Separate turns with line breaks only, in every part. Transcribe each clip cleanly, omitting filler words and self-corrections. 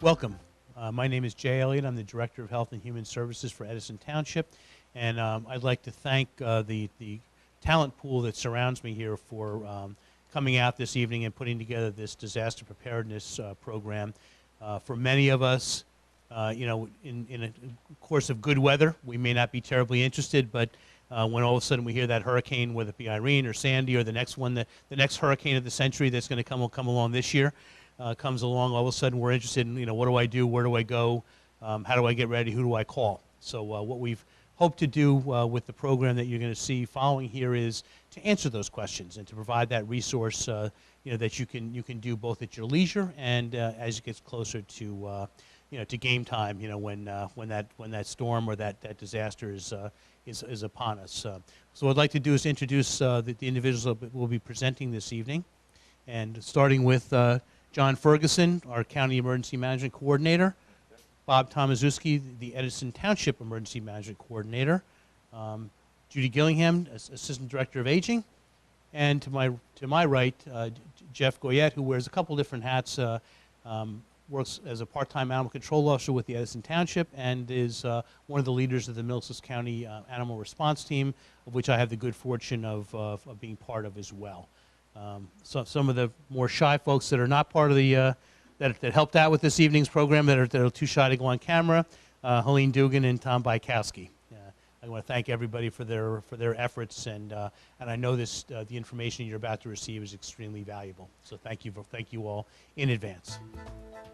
Welcome. My name is Jay Elliott. I'm the Director of Health and Human Services for Edison Township. And I'd like to thank the talent pool that surrounds me here for coming out this evening and putting together this disaster preparedness program. For many of us, you know, in a course of good weather, we may not be terribly interested, but when all of a sudden we hear that hurricane, whether it be Irene or Sandy or the next one, the next hurricane of the century that's going to come along this year, comes along, all of a sudden we're interested in, you know, what do I do, where do I go, how do I get ready, who do I call? So what we've hoped to do with the program that you're going to see following here is to answer those questions and to provide that resource, you know, that you can do both at your leisure and as it gets closer to, you know, to game time, you know, when that storm or that disaster is upon us. So what I'd like to do is introduce the individuals that will be presenting this evening, and starting with John Ferguson, our County Emergency Management Coordinator, Bob Tomaszewski, the Edison Township Emergency Management Coordinator, Judy Gillingham, Assistant Director of Aging, and to my right, Jeff Goyette, who wears a couple different hats, works as a part-time animal control officer with the Edison Township and is one of the leaders of the Middlesex County Animal Response Team, of which I have the good fortune of being part of as well. So some of the more shy folks that are not part of the that helped out with this evening's program that are too shy to go on camera, Helene Dugan and Tom Bykowski. I want to thank everybody for their efforts, and I know this the information you're about to receive is extremely valuable. So thank you all in advance.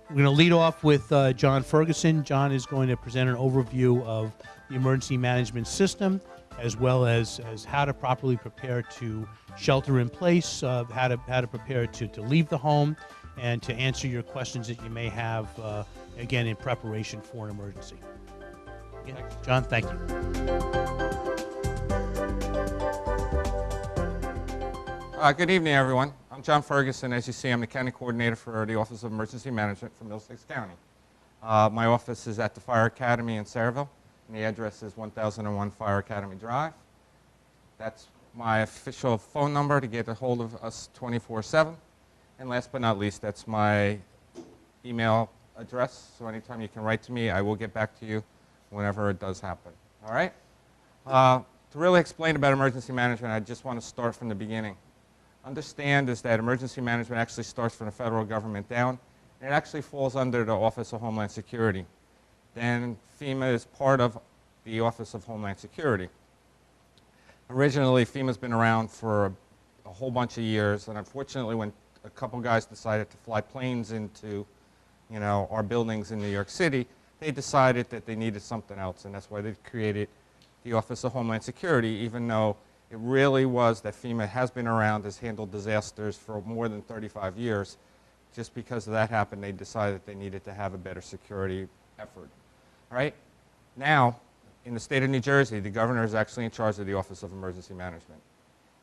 We're going to lead off with John Ferguson. John is going to present an overview of the emergency management system, as well as how to properly prepare to shelter in place, how to prepare to leave the home, and to answer your questions that you may have, again, in preparation for an emergency. Again, John, thank you.
Good evening, everyone. I'm John Ferguson. As you see, I'm the County Coordinator for the Office of Emergency Management for Middlesex County. My office is at the Fire Academy in Sayreville, and the address is 1001 Fire Academy Drive. That's my official phone number to get a hold of us 24/7. And last but not least, that's my email address. So anytime you can write to me, I will get back to you whenever it does happen. All right? To really explain about emergency management, I just want to start from the beginning. Understand is that emergency management actually starts from the federal government down, and it actually falls under the Office of Homeland Security. Then FEMA is part of the Office of Homeland Security. Originally, FEMA's been around for a whole bunch of years, and unfortunately, when a couple guys decided to fly planes into, you know, our buildings in New York City, they decided that they needed something else, and that's why they created the Office of Homeland Security, even though it really was that FEMA has been around, has handled disasters for more than 35 years. Just because of that happened, they decided they needed to have a better security effort. All right? Now, in the state of New Jersey, the governor is actually in charge of the Office of Emergency Management.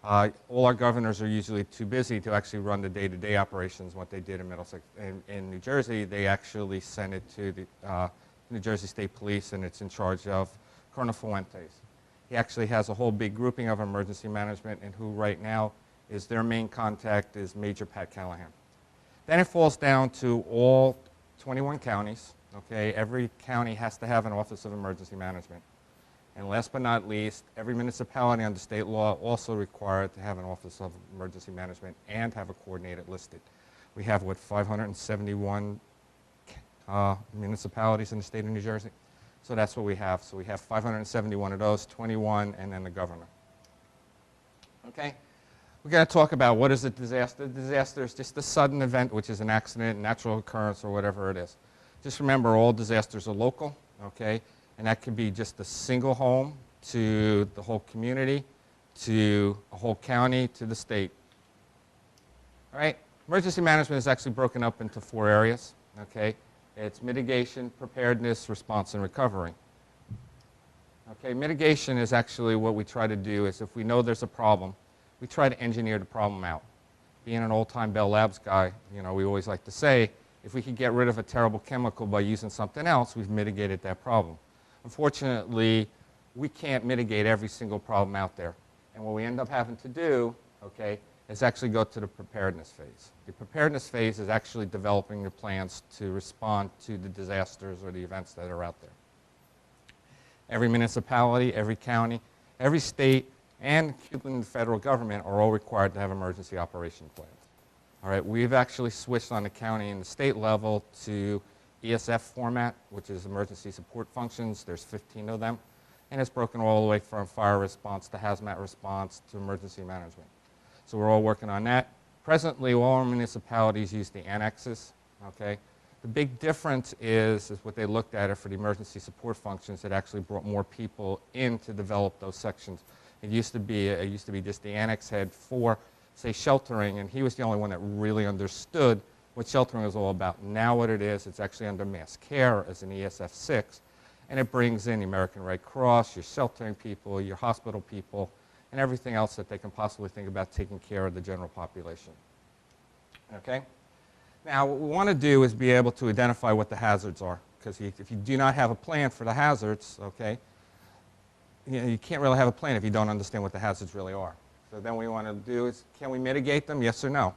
All our governors are usually too busy to actually run the day-to-day operations. What they did in Middlesex, in New Jersey, they actually sent it to the New Jersey State Police, and it's in charge of Colonel Fuentes. He actually has a whole big grouping of emergency management, and who right now is their main contact is Major Pat Callahan. Then it falls down to all 21 counties. Okay, every county has to have an Office of Emergency Management. And last but not least, every municipality under state law also required to have an Office of Emergency Management and have a coordinator listed. We have, what, 571 municipalities in the state of New Jersey? So that's what we have. So we have 571 of those, 21, and then the governor. Okay? We're going to talk about what is a disaster. A disaster is just a sudden event, which is an accident, natural occurrence, or whatever it is. Just remember, all disasters are local, okay? And that could be just a single home to the whole community, to a whole county, to the state. All right? Emergency management is actually broken up into 4 areas, okay? It's mitigation, preparedness, response, and recovery. Okay, mitigation is actually what we try to do is if we know there's a problem, we try to engineer the problem out. Being an old-time Bell Labs guy, you know, we always like to say, if we could get rid of a terrible chemical by using something else, we've mitigated that problem. Unfortunately, we can't mitigate every single problem out there. And what we end up having to do, okay, is actually go to the preparedness phase. The preparedness phase is actually developing your plans to respond to the disasters or the events that are out there. Every municipality, every county, every state, and even the federal government are all required to have emergency operation plans. All right, we've actually switched on the county and the state level to ESF format, which is emergency support functions. There's 15 of them, and it's broken all the way from fire response to hazmat response to emergency management. So we're all working on that. Presently, all our municipalities use the annexes, okay? The big difference is what they looked at it for the emergency support functions. It actually brought more people in to develop those sections. It used to be just the annex head for, say, sheltering, and he was the only one that really understood what sheltering was all about. Now what it is, it's actually under mass care as an ESF 6, and it brings in the American Red Cross, your sheltering people, your hospital people, and everything else that they can possibly think about taking care of the general population. Okay? Now, what we want to do is be able to identify what the hazards are, because if you do not have a plan for the hazards, okay, you can't really have a plan if you don't understand what the hazards really are. So then what we want to do is, can we mitigate them, yes or no?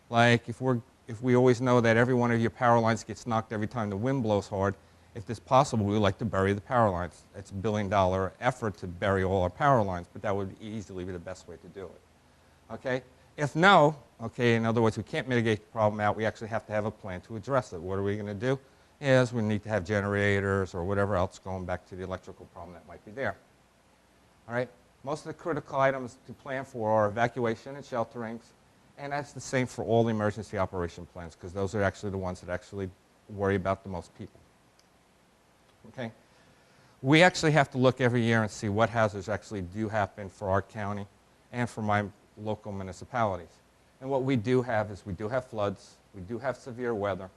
Like if we always know that every one of your power lines gets knocked every time the wind blows hard, if it's possible, we would like to bury the power lines. It's a $1 billion effort to bury all our power lines, but that would easily be the best way to do it. Okay? If no, okay, in other words, we can't mitigate the problem out, we actually have to have a plan to address it. What are we going to do? Is we need to have generators or whatever else, going back to the electrical problem that might be there. All right? Most of the critical items to plan for are evacuation and shelterings, and that's the same for all the emergency operation plans, because those are actually the ones that actually worry about the most people. Okay? We actually have to look every year and see what hazards actually do happen for our county and for my local municipalities. And what we do have is we do have floods, we do have severe weather.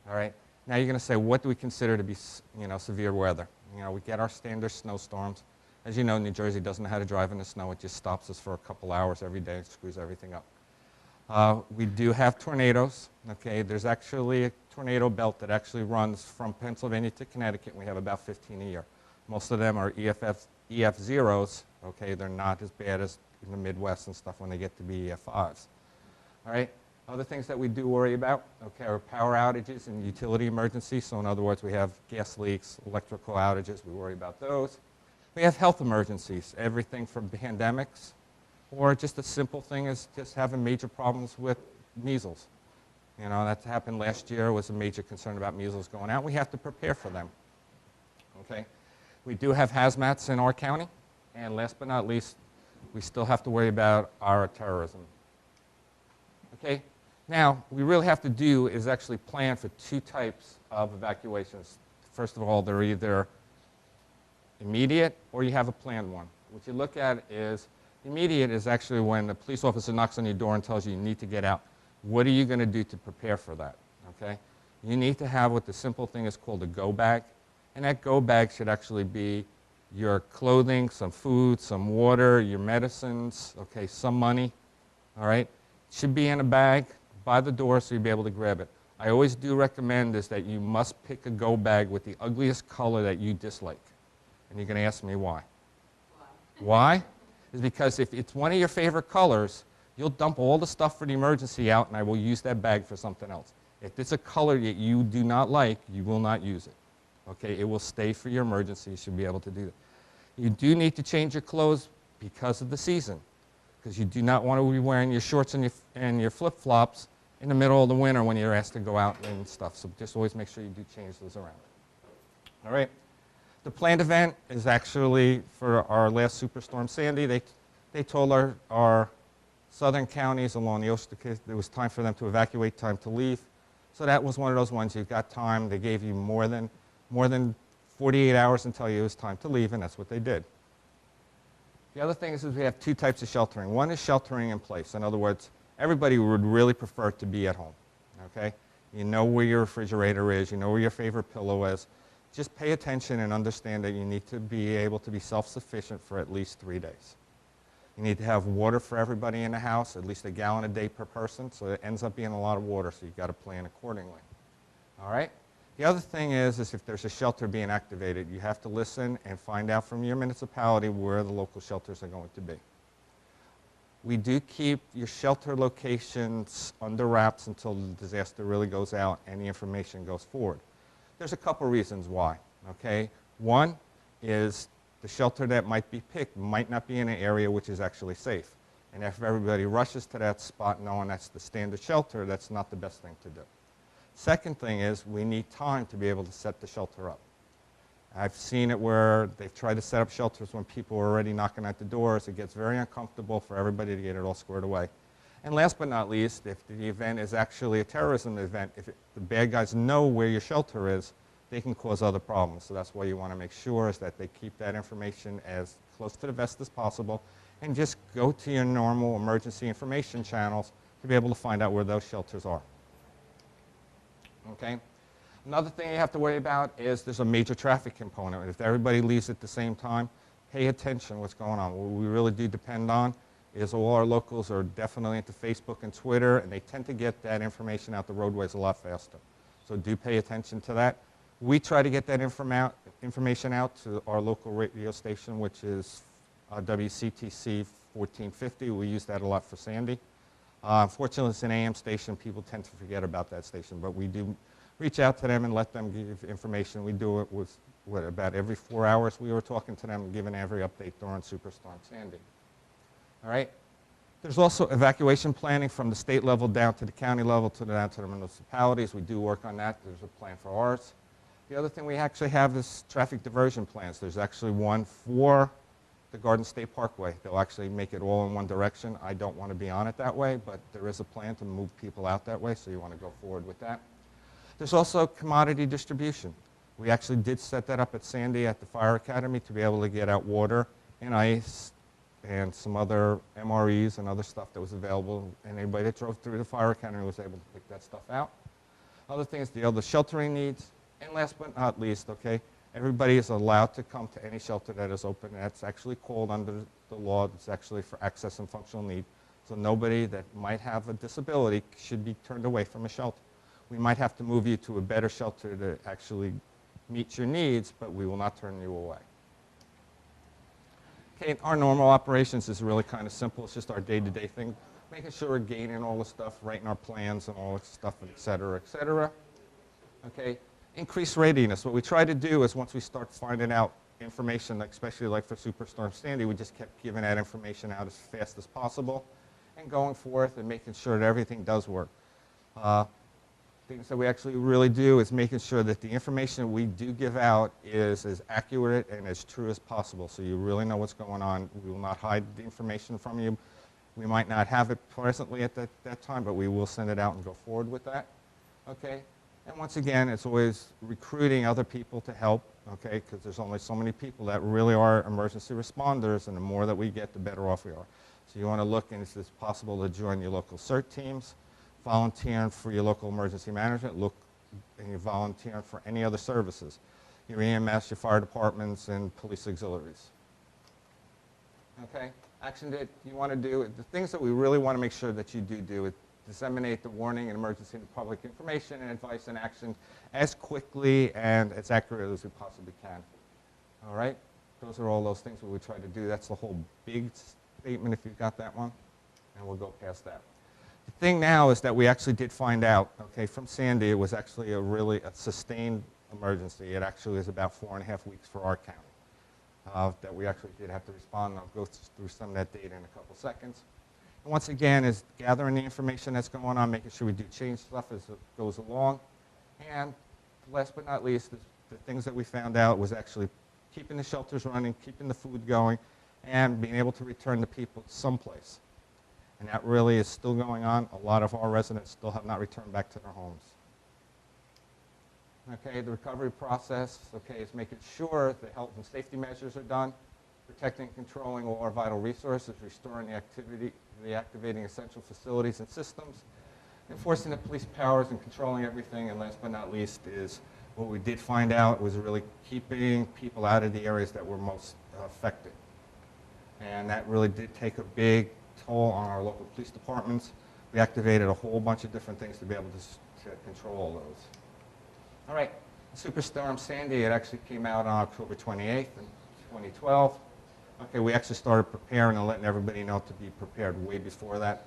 All right? Now you're going to say, what do we consider to be, severe weather? We get our standard snowstorms. As you know, New Jersey doesn't know how to drive in the snow. It just stops us for a couple hours every day and screws everything up. We do have tornadoes. Okay? There's actually a tornado belt that actually runs from Pennsylvania to Connecticut. We have about 15 a year. Most of them are EF zeros. Okay? They're not as bad as in the Midwest and stuff when they get to be EF 5s. All right? Other things that we do worry about, okay, are power outages and utility emergencies. So in other words, we have gas leaks, electrical outages. We worry about those. We have health emergencies, everything from pandemics, or just a simple thing as just having major problems with measles. That happened last year, was a major concern about measles going out. We have to prepare for them. Okay? We do have hazmats in our county, and last but not least, we still have to worry about our terrorism. Okay? Now, what we really have to do is actually plan for two types of evacuations. First of all, they're either immediate or you have a planned one. What you look at is, immediate is actually when the police officer knocks on your door and tells you need to get out. What are you going to do to prepare for that? Okay? You need to have what the simple thing is called a go bag. And that go bag should actually be your clothing, some food, some water, your medicines, okay, some money. All right? It should be in a bag by the door so you'll be able to grab it. I always do recommend is that you must pick a go bag with the ugliest color that you dislike. And you're going to ask me why. Why? Is because if it's one of your favorite colors, you'll dump all the stuff for the emergency out and I will use that bag for something else. If it's a color that you do not like, you will not use it. Okay, it will stay for your emergency. You should be able to do that. You do need to change your clothes because of the season, because you do not want to be wearing your shorts and your flip-flops in the middle of the winter when you're asked to go out and stuff. So just always make sure you do change those around. All right. The planned event is actually for our last Superstorm Sandy. They told our southern counties along the ocean it was time for them to evacuate, time to leave. So that was one of those ones you've got time. They gave you more than 48 hours and tell you it was time to leave, and that's what they did. The other thing is we have two types of sheltering. One is sheltering in place. In other words, everybody would really prefer to be at home. Okay? You know where your refrigerator is. You know where your favorite pillow is. Just pay attention and understand that you need to be able to be self-sufficient for at least 3 days. You need to have water for everybody in the house, at least a gallon a day per person, so it ends up being a lot of water, so you've got to plan accordingly. All right? The other thing is if there's a shelter being activated, you have to listen and find out from your municipality where the local shelters are going to be. We do keep your shelter locations under wraps until the disaster really goes out and the information goes forward. There's a couple reasons why, okay? One is the shelter that might be picked might not be in an area which is actually safe. And if everybody rushes to that spot knowing that's the standard shelter, that's not the best thing to do. Second thing is we need time to be able to set the shelter up. I've seen it where they've tried to set up shelters when people are already knocking at the doors. It gets very uncomfortable for everybody to get it all squared away. And last but not least, if the event is actually a terrorism event, if the bad guys know where your shelter is, they can cause other problems. So that's why you want to make sure is that they keep that information as close to the vest as possible and just go to your normal emergency information channels to be able to find out where those shelters are. Okay? Another thing you have to worry about is there's a major traffic component. If everybody leaves at the same time, pay attention what's going on. What we really do depend on is all our locals are definitely into Facebook and Twitter, and they tend to get that information out the roadways a lot faster. So do pay attention to that. We try to get that information out to our local radio station, which is WCTC 1450. We use that a lot for Sandy. Unfortunately, it's an AM station. People tend to forget about that station, but we do reach out to them and let them give information. We do it with, about every 4 hours we were talking to them and giving every update during Superstorm Sandy. All right? There's also evacuation planning from the state level down to the county level down to the municipalities. We do work on that. There's a plan for ours. The other thing we actually have is traffic diversion plans. There's actually one for the Garden State Parkway. They'll actually make it all in one direction. I don't want to be on it that way, but there is a plan to move people out that way, so you want to go forward with that. There's also commodity distribution. We actually did set that up at Sandy at the Fire Academy to be able to get out water and ice and some other MREs and other stuff that was available. And anybody that drove through the Fire Academy was able to pick that stuff out. Other things, the other sheltering needs. And last but not least, okay, everybody is allowed to come to any shelter that is open. That's actually called under the law. It's actually for access and functional need. So nobody that might have a disability should be turned away from a shelter. We might have to move you to a better shelter to actually meet your needs, but we will not turn you away. Okay, our normal operations is really kind of simple. It's just our day-to-day thing, making sure we're gaining all the stuff, writing our plans and all this stuff, et cetera, et cetera. Okay, increase readiness. What we try to do is once we start finding out information, especially like for Superstorm Sandy, we just kept giving that information out as fast as possible and going forth and making sure that everything does work. Things that we actually really do is making sure that the information we do give out is as accurate and as true as possible, so you really know what's going on. We will not hide the information from you. We might not have it presently at that time, but we will send it out and go forward with that. Okay? And once again, it's always recruiting other people to help, okay, because there's only so many people that really are emergency responders, and the more that we get, the better off we are. So you want to look, and it's possible to join your local CERT teams, volunteering for your local emergency management, look and you're volunteering for any other services, your EMS, your fire departments, and police auxiliaries. Okay, action that you want to do, the things that we really want to make sure that you do is disseminate the warning and emergency and public information and advice and action as quickly and as accurately as we possibly can. All right, those are all those things that we try to do. That's the whole big statement if you've got that one, and we'll go past that. The thing now is that we actually did find out, okay, from Sandy, it was actually a sustained emergency. It actually was about 4.5 weeks for our county that we actually did have to respond. I'll go through some of that data in a couple seconds. And once again, is gathering the information that's going on, making sure we do change stuff as it goes along. And last but not least, the things that we found out was actually keeping the shelters running, keeping the food going, and being able to return the people someplace. And that really is still going on. A lot of our residents still have not returned back to their homes. Okay, the recovery process, okay, is making sure the health and safety measures are done, protecting and controlling all our vital resources, restoring the activity, reactivating essential facilities and systems, enforcing the police powers and controlling everything, and last but not least is what we did find out was really keeping people out of the areas that were most affected. And that really did take a big toll on our local police departments. We activated a whole bunch of different things to be able to control all those. All right, Superstorm Sandy, it actually came out on October 28th in 2012. Okay, we actually started preparing and letting everybody know to be prepared way before that.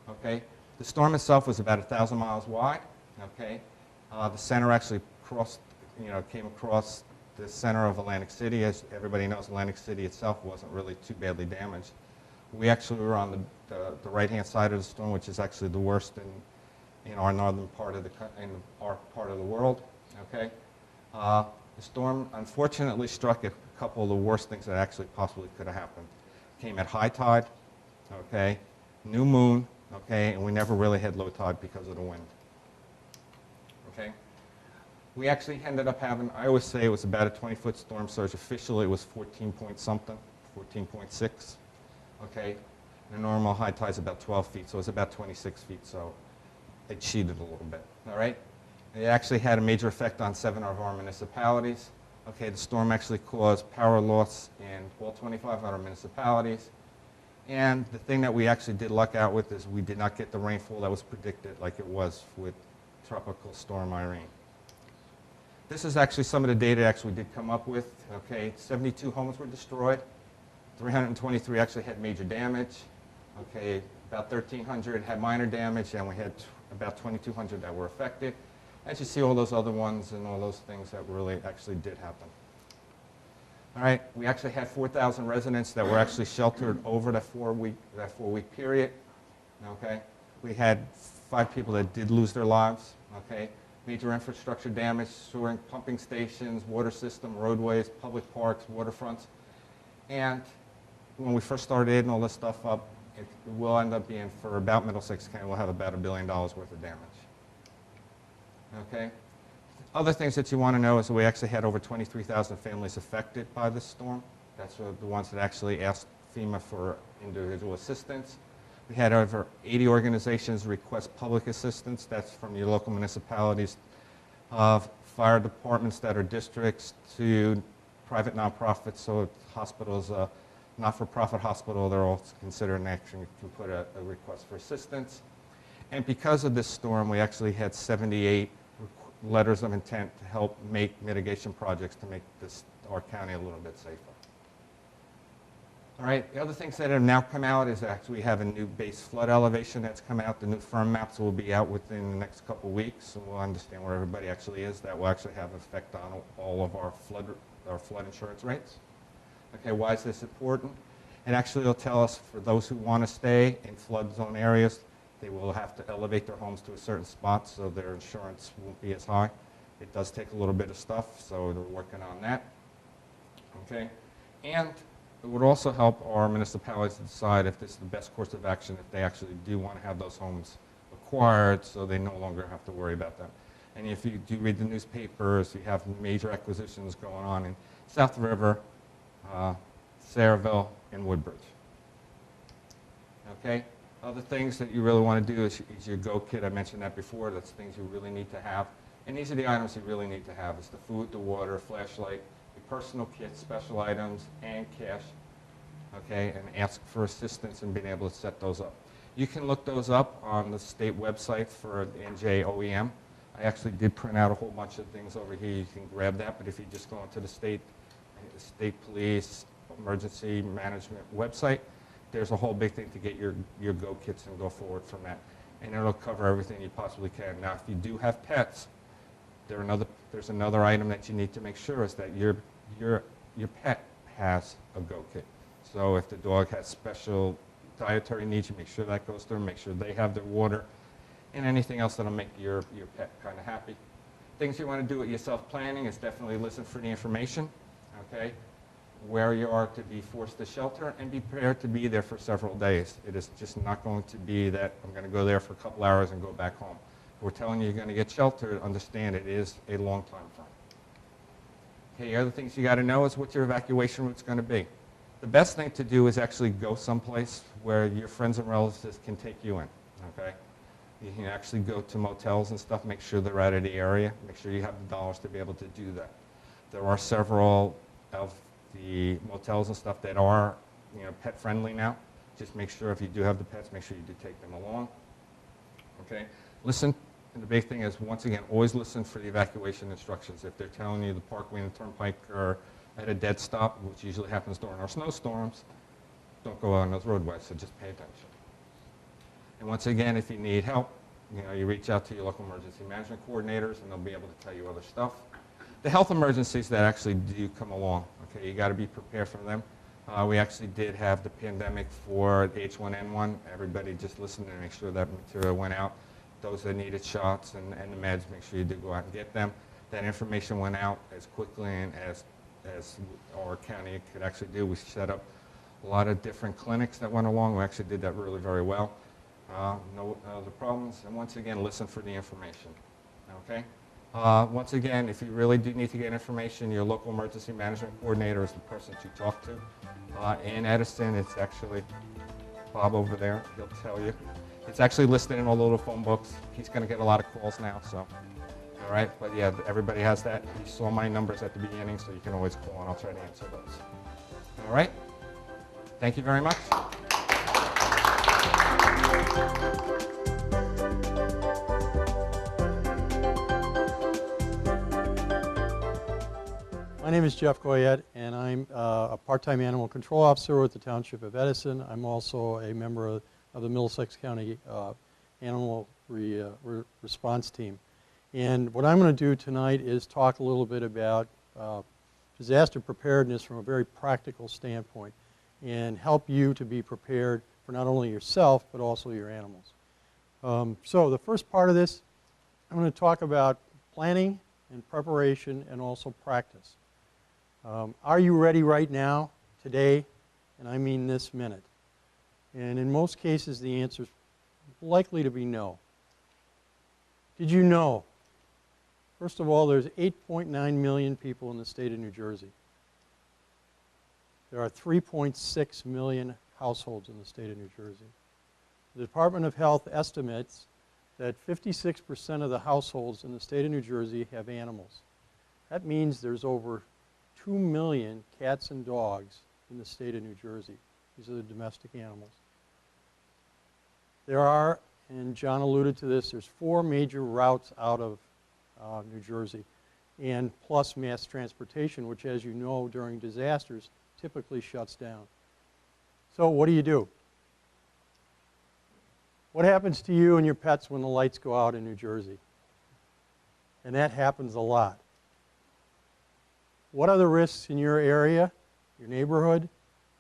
Okay, the storm itself was about 1,000 miles wide. Okay, the center actually came across the center of Atlantic City. As everybody knows, Atlantic City itself wasn't really too badly damaged. We actually were on the right-hand side of the storm, which is actually the worst in our northern part of the world. Okay, the storm unfortunately struck at a couple of the worst things that actually possibly could have happened. Came at high tide, okay, new moon, okay, and we never really had low tide because of the wind. Okay, we actually ended up having, I always say it was about a 20-foot storm surge. Officially, it was 14 point something, 14.6. Okay, the normal high tide is about 12 feet, so it was about 26 feet. So it cheated a little bit. All right. It actually had a major effect on 7 of our municipalities. Okay, the storm actually caused power loss in all 25 of our municipalities. And the thing that we actually did luck out with is we did not get the rainfall that was predicted like it was with Tropical Storm Irene. This is actually some of the data actually we did come up with. Okay, 72 homes were destroyed. 323 actually had major damage. Okay, about 1,300 had minor damage, and we had about 2,200 that were affected. As you see, all those other ones and all those things that really actually did happen. All right, we actually had 4,000 residents that were actually sheltered over that four-week period. Okay, we had 5 people that did lose their lives. Okay, major infrastructure damage, sewer and pumping stations, water system, roadways, public parks, waterfronts. And when we first started and all this stuff up, it will end up being, for about Middlesex County, we'll have about $1 billion worth of damage. Okay. Other things that you want to know is that we actually had over 23,000 families affected by this storm. That's the ones that actually asked FEMA for individual assistance. We had over 80 organizations request public assistance. That's from your local municipalities, fire departments that are districts, to private nonprofits. So hospitals, not-for-profit hospital, they're all considered an action to put a request for assistance. And because of this storm, we actually had 78 letters of intent to help make mitigation projects to make our county a little bit safer. All right, the other things that have now come out is actually we have a new base flood elevation that's come out. The new firm maps will be out within the next couple weeks, so we'll understand where everybody actually is. That will actually have an effect on all of our flood insurance rates. Okay, why is this important? And actually it'll tell us for those who want to stay in flood zone areas, they will have to elevate their homes to a certain spot so their insurance won't be as high. It does take a little bit of stuff, so they're working on that. Okay, and it would also help our municipalities to decide if this is the best course of action, if they actually do want to have those homes acquired so they no longer have to worry about them. And if you do read the newspapers, you have major acquisitions going on in South River, Sayreville, and Woodbridge. Okay, other things that you really want to do is your Go Kit. I mentioned that before. That's things you really need to have. And these are the items you really need to have. It's the food, the water, flashlight, your personal kit, special items, and cash. Okay, and ask for assistance in being able to set those up. You can look those up on the state website for NJ OEM. I actually did print out a whole bunch of things over here. You can grab that, but if you just go into the state police emergency management website, there's a whole big thing to get your Go Kits and go forward from that. And it'll cover everything you possibly can. Now, if you do have pets, there's another item that you need to make sure is that your pet has a Go Kit. So if the dog has special dietary needs, you make sure that goes through, make sure they have their water, and anything else that'll make your pet kind of happy. Things you want to do with your self-planning is definitely listen for the information, okay? Where you are to be forced to shelter, and be prepared to be there for several days. It is just not going to be that I'm going to go there for a couple hours and go back home. If we're telling you you're going to get sheltered, understand it is a long time frame. Okay, other things you got to know is what your evacuation route's going to be. The best thing to do is actually go someplace where your friends and relatives can take you in, okay? You can actually go to motels and stuff, make sure they're out of the area, make sure you have the dollars to be able to do that. There are several of the motels and stuff that are, pet friendly now. Just make sure if you do have the pets, make sure you do take them along. Okay, listen, and the big thing is, once again, always listen for the evacuation instructions. If they're telling you the Parkway and the Turnpike are at a dead stop, which usually happens during our snowstorms, don't go on those roadways, so just pay attention. And once again, if you need help, you reach out to your local emergency management coordinators, and they'll be able to tell you other stuff. The health emergencies that actually do come along, okay, you got to be prepared for them. We actually did have the pandemic for H1N1. Everybody just listened and make sure that material went out. Those that needed shots and the meds, make sure you do go out and get them. That information went out as quickly and as our county could actually do. We set up a lot of different clinics that went along. We actually did that really very well. No other problems. And once again, listen for the information. Okay? Once again, if you really do need to get information, your local emergency management coordinator is the person to talk to. In Edison, it's actually Bob over there. He'll tell you. It's actually listed in all the little phone books. He's going to get a lot of calls now, so. All right, but yeah, everybody has that. You saw my numbers at the beginning, so you can always call, and I'll try to answer those. All right? Thank you very much.
My name is Jeff Goyette, and I'm a part-time animal control officer with the Township of Edison. I'm also a member of the Middlesex County Animal Response Team. And what I'm going to do tonight is talk a little bit about disaster preparedness from a very practical standpoint and help you to be prepared for not only yourself but also your animals. So the first part of this, I'm going to talk about planning and preparation and also practice. Are you ready right now, today? And I mean this minute. And in most cases, the answer is likely to be no. Did you know? First of all, there's 8.9 million people in the state of New Jersey. There are 3.6 million households in the state of New Jersey. The Department of Health estimates that 56% of the households in the state of New Jersey have animals. That means there's over 2 million cats and dogs in the state of New Jersey. These are the domestic animals. There are, and John alluded to this, there's 4 major routes out of New Jersey, and plus mass transportation, which, as you know, during disasters typically shuts down. So what do you do? What happens to you and your pets when the lights go out in New Jersey? And that happens a lot. What are the risks in your area, your neighborhood,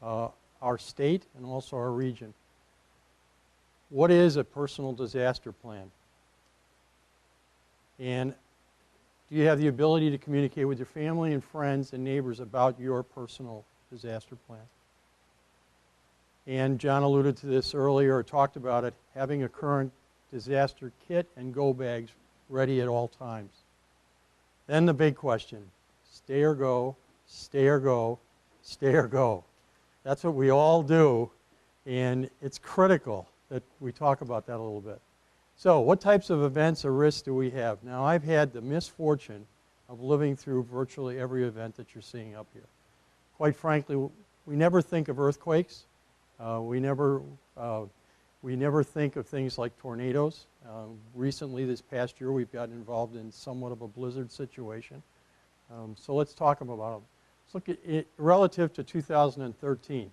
our state, and also our region? What is a personal disaster plan? And do you have the ability to communicate with your family and friends and neighbors about your personal disaster plan? And John alluded to this earlier, or talked about it, having a current disaster kit and go bags ready at all times. Then the big question, stay or go, stay or go, stay or go. That's what we all do, and it's critical that we talk about that a little bit. So what types of events or risks do we have? Now, I've had the misfortune of living through virtually every event that you're seeing up here. Quite frankly, we never think of earthquakes. We never think of things like tornadoes. Recently, this past year, we've gotten involved in somewhat of a blizzard situation. So let's talk about them. Let's look at it relative to 2013.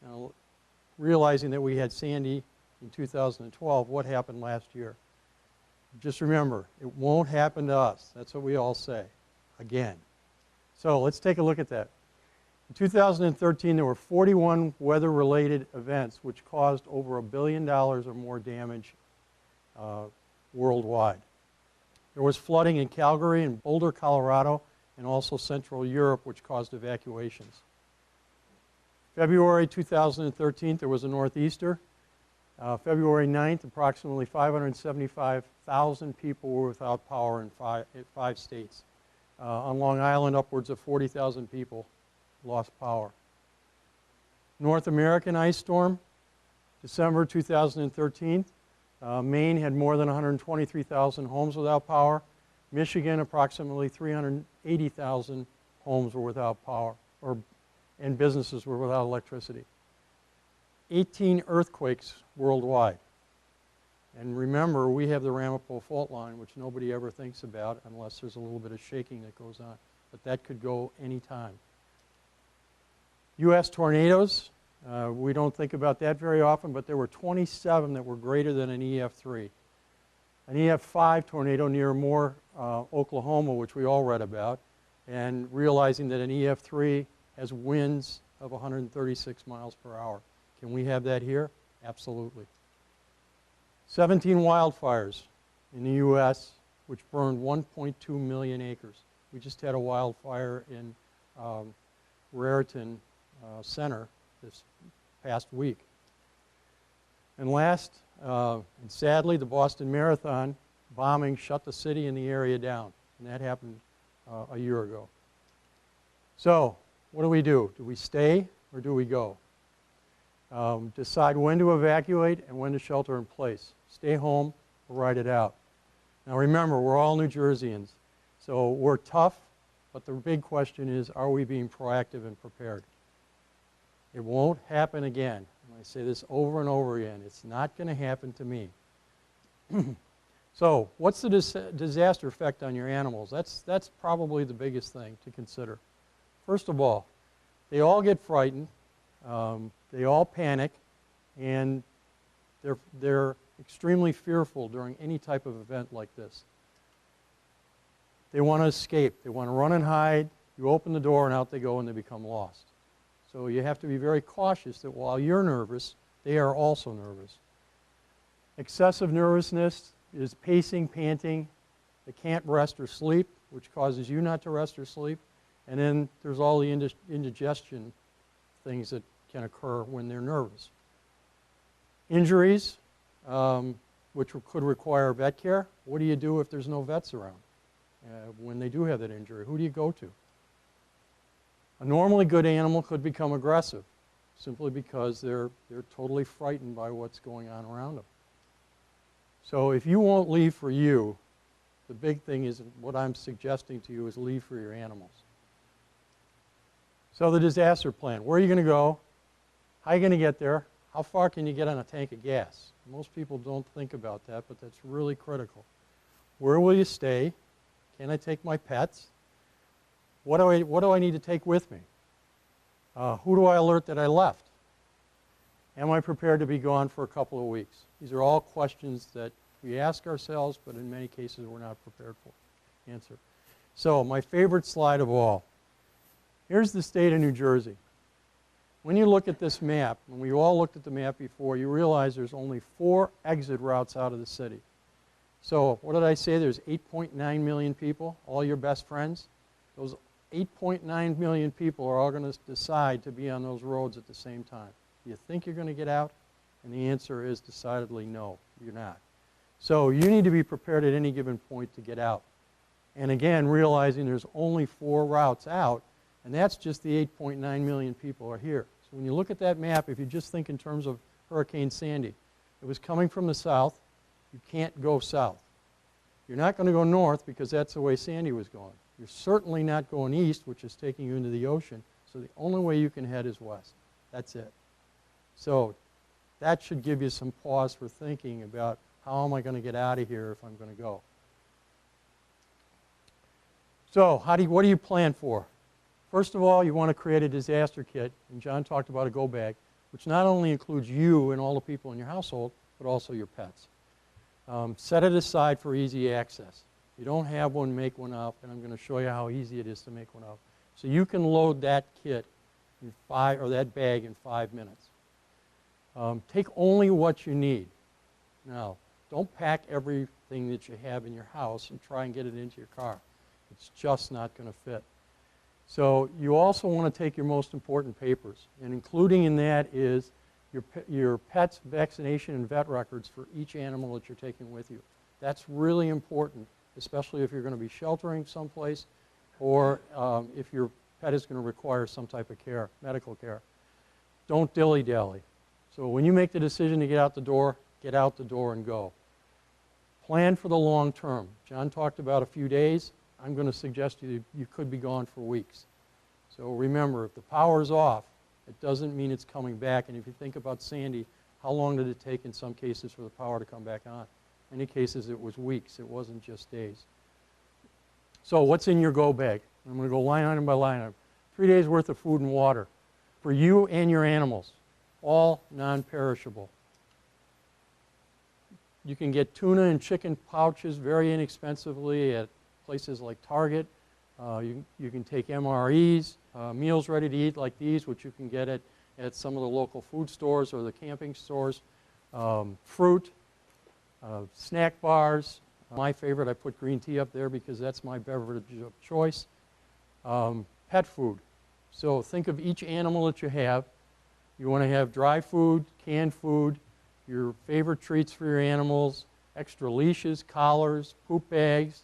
Now, realizing that we had Sandy in 2012, what happened last year? Just remember, it won't happen to us. That's what we all say, again. So let's take a look at that. In 2013, there were 41 weather-related events which caused over $1 billion or more damage worldwide. There was flooding in Calgary and Boulder, Colorado, and also Central Europe, which caused evacuations. February 2013, there was a northeaster. February 9th, approximately 575,000 people were without power in five states. On Long Island, upwards of 40,000 people lost power. North American ice storm, December 2013. Maine had more than 123,000 homes without power. Michigan, approximately 380,000 homes were without power, and businesses were without electricity. 18 earthquakes worldwide. And remember, we have the Ramapo fault line, which nobody ever thinks about unless there's a little bit of shaking that goes on. But that could go any time. U.S. tornadoes, we don't think about that very often, but there were 27 that were greater than an EF3. An EF5 tornado near Moore, Oklahoma, which we all read about, and realizing that an EF3 has winds of 136 miles per hour. Can we have that here? Absolutely. 17 wildfires in the U.S., which burned 1.2 million acres. We just had a wildfire in Raritan Center this past week. And last, and sadly, the Boston Marathon bombing shut the city and the area down. And that happened a year ago. So, what do? Do we stay or do we go? Decide when to evacuate and when to shelter in place. Stay home or ride it out. Now remember, we're all New Jerseyans. So we're tough, but the big question is, are we being proactive and prepared? It won't happen again. And I say this over and over again. It's not going to happen to me. So what's the disaster effect on your animals? That's probably the biggest thing to consider. First of all, they all get frightened. They all panic, and they're extremely fearful during any type of event like this. They want to escape. They want to run and hide. You open the door, and out they go, and they become lost. So you have to be very cautious that while you're nervous, they are also nervous. Excessive nervousness is pacing, panting. They can't rest or sleep, which causes you not to rest or sleep. And then there's all the indigestion things that can occur when they're nervous. Injuries, which could require vet care. What do you do if there's no vets around? When they do have that injury, who do you go to? A normally good animal could become aggressive simply because they're totally frightened by what's going on around them. So if you won't leave for you, the big thing is what I'm suggesting to you is leave for your animals. So the disaster plan. Where are you going to go? How are you going to get there? How far can you get on a tank of gas? Most people don't think about that, but that's really critical. Where will you stay? Can I take my pets? What do I need to take with me? Who do I alert that I left? Am I prepared to be gone for a couple of weeks? These are all questions that we ask ourselves, but in many cases we're not prepared for. Answer. So my favorite slide of all. Here's the state of New Jersey. When you look at this map, and we all looked at the map before, you realize there's only 4 exit routes out of the city. So what did I say? There's 8.9 million people, all your best friends. Those 8.9 million people are all going to decide to be on those roads at the same time. Do you think you're going to get out? And the answer is decidedly no, you're not. So you need to be prepared at any given point to get out. And again, realizing there's only 4 routes out, and that's just the 8.9 million people are here. So when you look at that map, if you just think in terms of Hurricane Sandy, it was coming from the south. You can't go south. You're not going to go north because that's the way Sandy was going. You're certainly not going east, which is taking you into the ocean. So the only way you can head is west. That's it. So that should give you some pause for thinking about how am I going to get out of here if I'm going to go. So what do you plan for? First of all, you want to create a disaster kit, and John talked about a go bag, which not only includes you and all the people in your household, but also your pets. Set it aside for easy access. If you don't have one, make one up, and I'm going to show you how easy it is to make one up. So you can load that kit in that bag in 5 minutes. Take only what you need. Now, don't pack everything that you have in your house and try and get it into your car. It's just not going to fit. So you also want to take your most important papers, and including in that is your pet's vaccination and vet records for each animal that you're taking with you. That's really important, especially if you're going to be sheltering someplace or if your pet is going to require some type of care, medical care. Don't dilly-dally. So when you make the decision to get out the door and go. Plan for the long term. John talked about a few days. I'm going to suggest you could be gone for weeks. So remember, if the power's off, it doesn't mean it's coming back. And if you think about Sandy, how long did it take in some cases for the power to come back on? In many cases, it was weeks. It wasn't just days. So what's in your go bag? I'm going to go line item by line item. 3 days worth of food and water. for you and your animals, all non-perishable. You can get tuna and chicken pouches very inexpensively at places like Target. You can take MREs, meals ready to eat like these, which you can get at some of the local food stores or the camping stores. Fruit, snack bars. My favorite, I put green tea up there because that's my beverage of choice. Pet food. So think of each animal that you have. You want to have dry food, canned food, your favorite treats for your animals, extra leashes, collars, poop bags,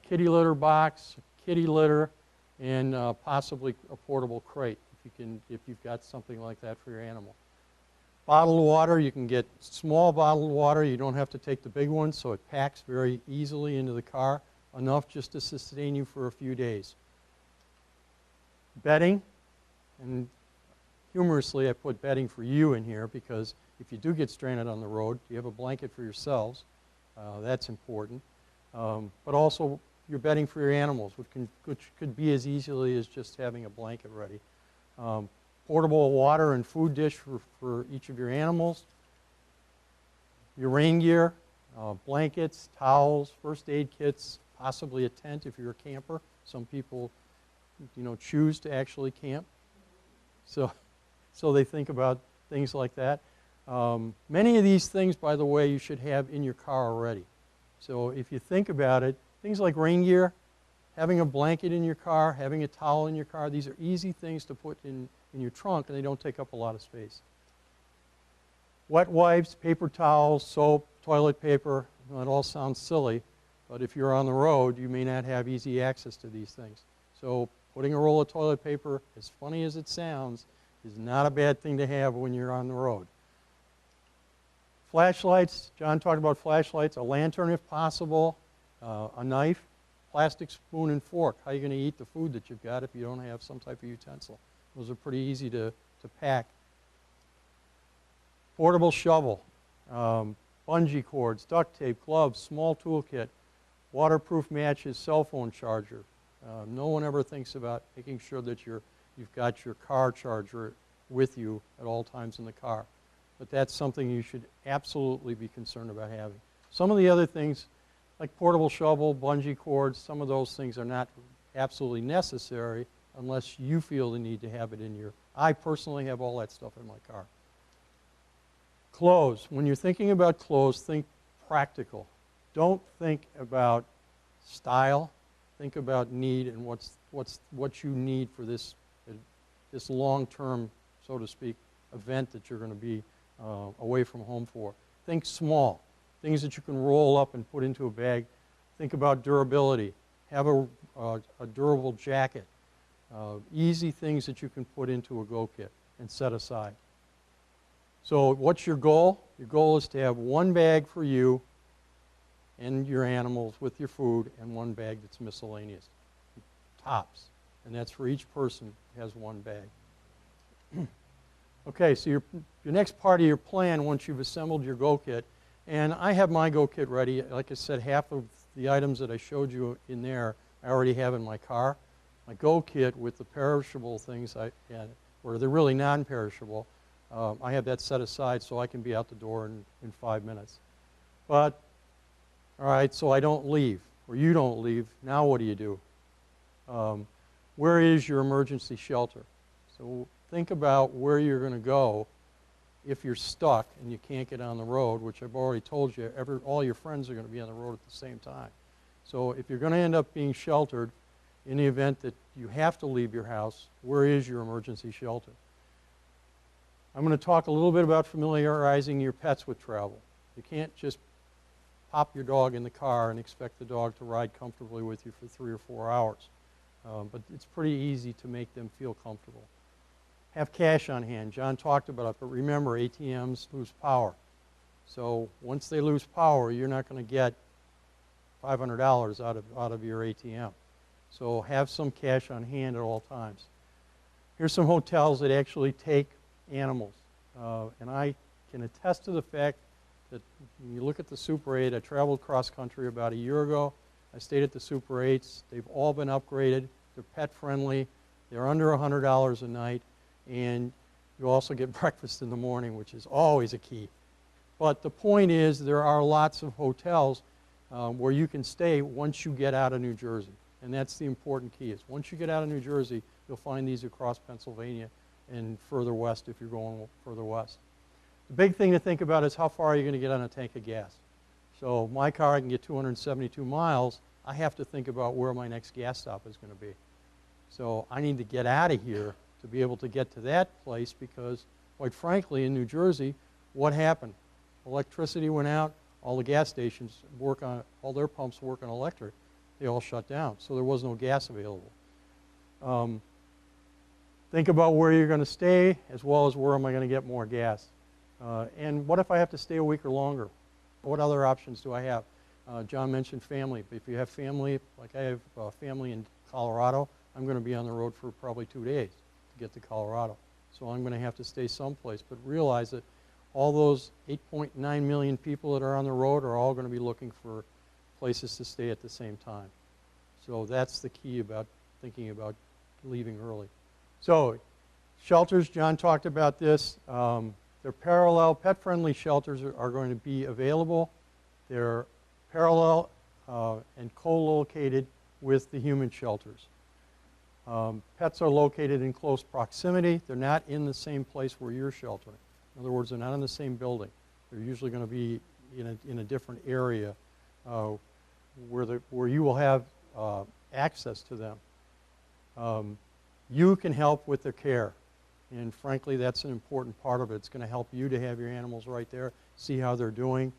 kitty litter box, kitty litter, and possibly a portable crate if you've got something like that for your animal. Bottled water, you can get small bottled water. You don't have to take the big one, so it packs very easily into the car, enough just to sustain you for a few days. Bedding, and humorously I put bedding for you in here because if you do get stranded on the road, you have a blanket for yourselves. That's important. But also your bedding for your animals, which could be as easily as just having a blanket ready. Portable water and food dish for each of your animals. Your rain gear, blankets, towels, first aid kits, possibly a tent if you're a camper. Some people, choose to actually camp. So they think about things like that. Many of these things, by the way, you should have in your car already. So if you think about it, things like rain gear, having a blanket in your car, having a towel in your car, these are easy things to put in your trunk, and they don't take up a lot of space. Wet wipes, paper towels, soap, toilet paper, it all sounds silly, but if you're on the road, you may not have easy access to these things. So putting a roll of toilet paper, as funny as it sounds, is not a bad thing to have when you're on the road. Flashlights, John talked about flashlights, a lantern if possible, a knife, plastic spoon and fork. How are you going to eat the food that you've got if you don't have some type of utensil? Those are pretty easy to pack. Portable shovel, bungee cords, duct tape, gloves, small toolkit, waterproof matches, cell phone charger. No one ever thinks about making sure that you've got your car charger with you at all times in the car. But that's something you should absolutely be concerned about having. Some of the other things, like portable shovel, bungee cords, some of those things are not absolutely necessary unless you feel the need to have it in your... I personally have all that stuff in my car. Clothes. When you're thinking about clothes, think practical. Don't think about style. Think about need and what you need for this long-term, so to speak, event that you're going to be away from home for. Think small. Things that you can roll up and put into a bag. Think about durability. Have a durable jacket. Easy things that you can put into a go kit and set aside. So what's your goal? Your goal is to have one bag for you and your animals with your food and one bag that's miscellaneous. Tops. And that's for each person has one bag. Okay, so your next part of your plan once you've assembled your go kit, and I have my go kit ready. Like I said, half of the items that I showed you in there I already have in my car. My go kit with the perishable things, or they're really non-perishable, I have that set aside so I can be out the door in 5 minutes. But, all right, so I don't leave, or you don't leave. Now what do you do? Where is your emergency shelter? So think about where you're going to go if you're stuck and you can't get on the road, which I've already told you, all your friends are going to be on the road at the same time. So if you're going to end up being sheltered, in the event that you have to leave your house, where is your emergency shelter? I'm going to talk a little bit about familiarizing your pets with travel. You can't just pop your dog in the car and expect the dog to ride comfortably with you for 3 or 4 hours. But it's pretty easy to make them feel comfortable. Have cash on hand. John talked about it, but remember, ATMs lose power. So once they lose power, you're not going to get $500 out of your ATM. So have some cash on hand at all times. Here's some hotels that actually take animals. And I can attest to the fact that when you look at the Super 8, I traveled cross country about a year ago. I stayed at the Super 8s. They've all been upgraded. They're pet friendly. They're under $100 a night. and you also get breakfast in the morning, which is always a key. But the point is there are lots of hotels where you can stay once you get out of New Jersey. And that's the important key is once you get out of New Jersey, you'll find these across Pennsylvania and further west if you're going further west. The big thing to think about is how far are you going to get on a tank of gas. So my car, I can get 272 miles. I have to think about where my next gas stop is going to be. So I need to get out of here to be able to get to that place because, quite frankly, in New Jersey, what happened? Electricity went out. All the gas stations work on, all their pumps work on electric. They all shut down, so there was no gas available. Think about where you're going to stay as well as where am I going to get more gas. And what if I have to stay a week or longer? What other options do I have? John mentioned family. If you have family, like I have family in Colorado, I'm going to be on the road for probably 2 days to get to Colorado. So I'm going to have to stay someplace. But realize that all those 8.9 million people that are on the road are all going to be looking for places to stay at the same time. So that's the key about thinking about leaving early. So shelters, John talked about this. They're parallel. Pet-friendly shelters are going to be available. They're parallel and co-located with the human shelters. Pets are located in close proximity. They're not in the same place where you're sheltering. In other words, they're not in the same building. They're usually going to be in a different area where you will have access to them. You can help with their care. And frankly, that's an important part of it. It's going to help you to have your animals right there, see how they're doing.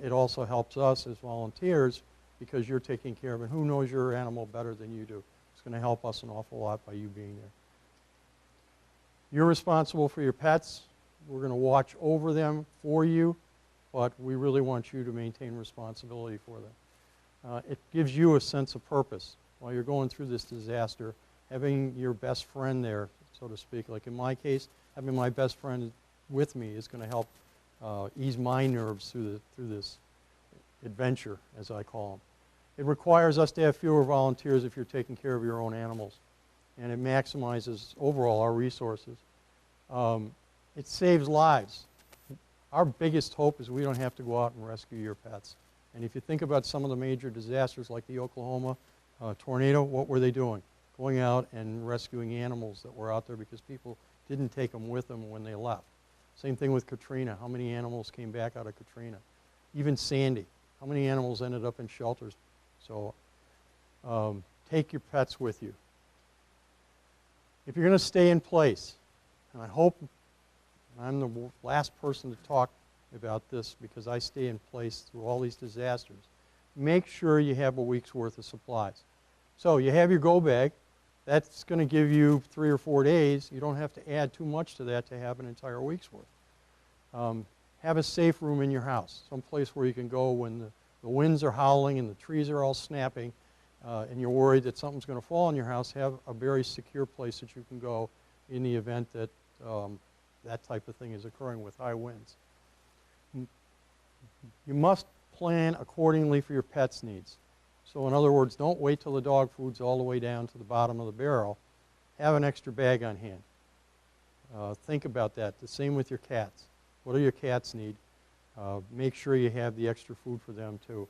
It also helps us as volunteers because you're taking care of it. Who knows your animal better than you do? It's going to help us an awful lot by you being there. You're responsible for your pets. We're going to watch over them for you, but we really want you to maintain responsibility for them. It gives you a sense of purpose while you're going through this disaster. Having your best friend there, so to speak, like in my case, having my best friend with me is going to help ease my nerves through this adventure, as I call them. It requires us to have fewer volunteers if you're taking care of your own animals, and it maximizes overall our resources. It saves lives. Our biggest hope is we don't have to go out and rescue your pets. And if you think about some of the major disasters like the Oklahoma tornado, what were they doing? Going out and rescuing animals that were out there because people didn't take them with them when they left. Same thing with Katrina. How many animals came back out of Katrina? Even Sandy. How many animals ended up in shelters? So take your pets with you. If you're going to stay in place, and I hope I'm the last person to talk about this because I stay in place through all these disasters, make sure you have a week's worth of supplies. So you have your go bag. That's going to give you 3 or 4 days. You don't have to add too much to that to have an entire week's worth. Have a safe room in your house, someplace where you can go when the winds are howling and the trees are all snapping and you're worried that something's going to fall on your house. Have a very secure place that you can go in the event that that type of thing is occurring with high winds. You must plan accordingly for your pet's needs. So in other words, don't wait till the dog food's all the way down to the bottom of the barrel. Have an extra bag on hand. Think about that. The same with your cats. What do your cats need? Make sure you have the extra food for them too.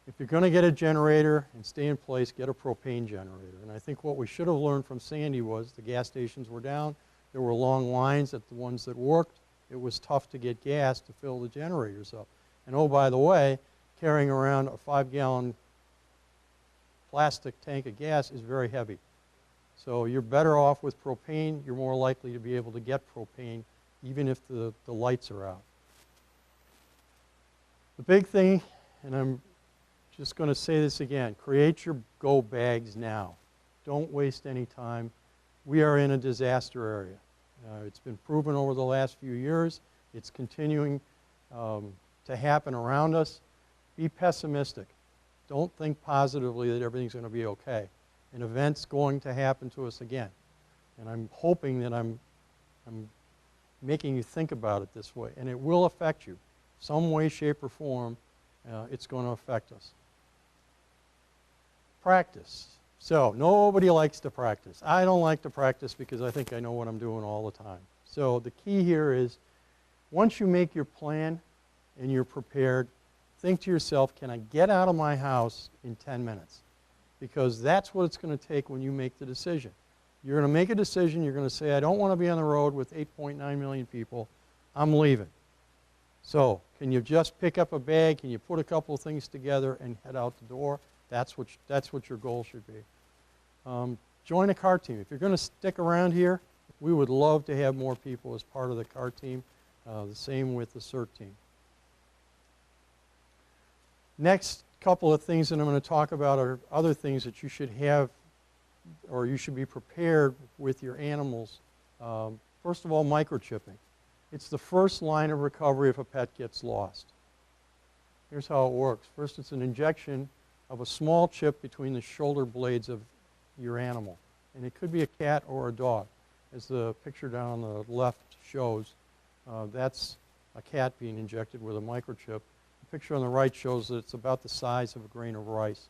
If you're going to get a generator and stay in place, get a propane generator. And I think what we should have learned from Sandy was the gas stations were down. There were long lines at the ones that worked. It was tough to get gas to fill the generators up. And oh, by the way, carrying around a 5-gallon plastic tank of gas is very heavy. So you're better off with propane. You're more likely to be able to get propane even if the lights are out. The big thing, and I'm just going to say this again, create your go bags now. Don't waste any time. We are in a disaster area. It's been proven over the last few years. It's continuing to happen around us. Be pessimistic. Don't think positively that everything's going to be okay. An event's going to happen to us again. And I'm hoping that I'm making you think about it this way. And it will affect you. Some way, shape, or form, it's going to affect us. Practice. So nobody likes to practice. I don't like to practice because I think I know what I'm doing all the time. So the key here is once you make your plan and you're prepared, think to yourself, can I get out of my house in 10 minutes? Because that's what it's going to take when you make the decision. You're going to make a decision. You're going to say, I don't want to be on the road with 8.9 million people. I'm leaving. So can you just pick up a bag? Can you put a couple of things together and head out the door? That's what your goal should be. Join a car team. If you're going to stick around here, we would love to have more people as part of the car team. The same with the CERT team. Next couple of things that I'm going to talk about are other things that you should have or you should be prepared with your animals. First of all, microchipping. It's the first line of recovery if a pet gets lost. Here's how it works. First, it's an injection of a small chip between the shoulder blades of your animal. And it could be a cat or a dog. As the picture down on the left shows, that's a cat being injected with a microchip. The picture on the right shows that it's about the size of a grain of rice.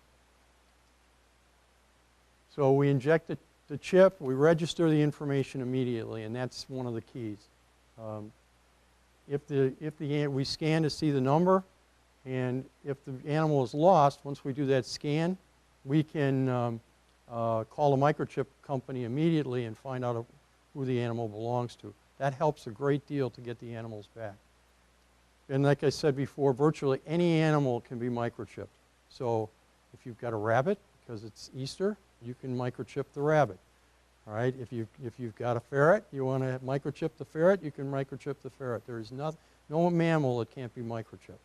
So we inject the chip, we register the information immediately, and that's one of the keys. We scan to see the number, and if the animal is lost, once we do that scan, we can call a microchip company immediately and find out who the animal belongs to. That helps a great deal to get the animals back. And like I said before, virtually any animal can be microchipped. So if you've got a rabbit, because it's Easter, you can microchip the rabbit. All right, if you've got a ferret, you want to microchip the ferret, you can microchip the ferret. There is no mammal that can't be microchipped.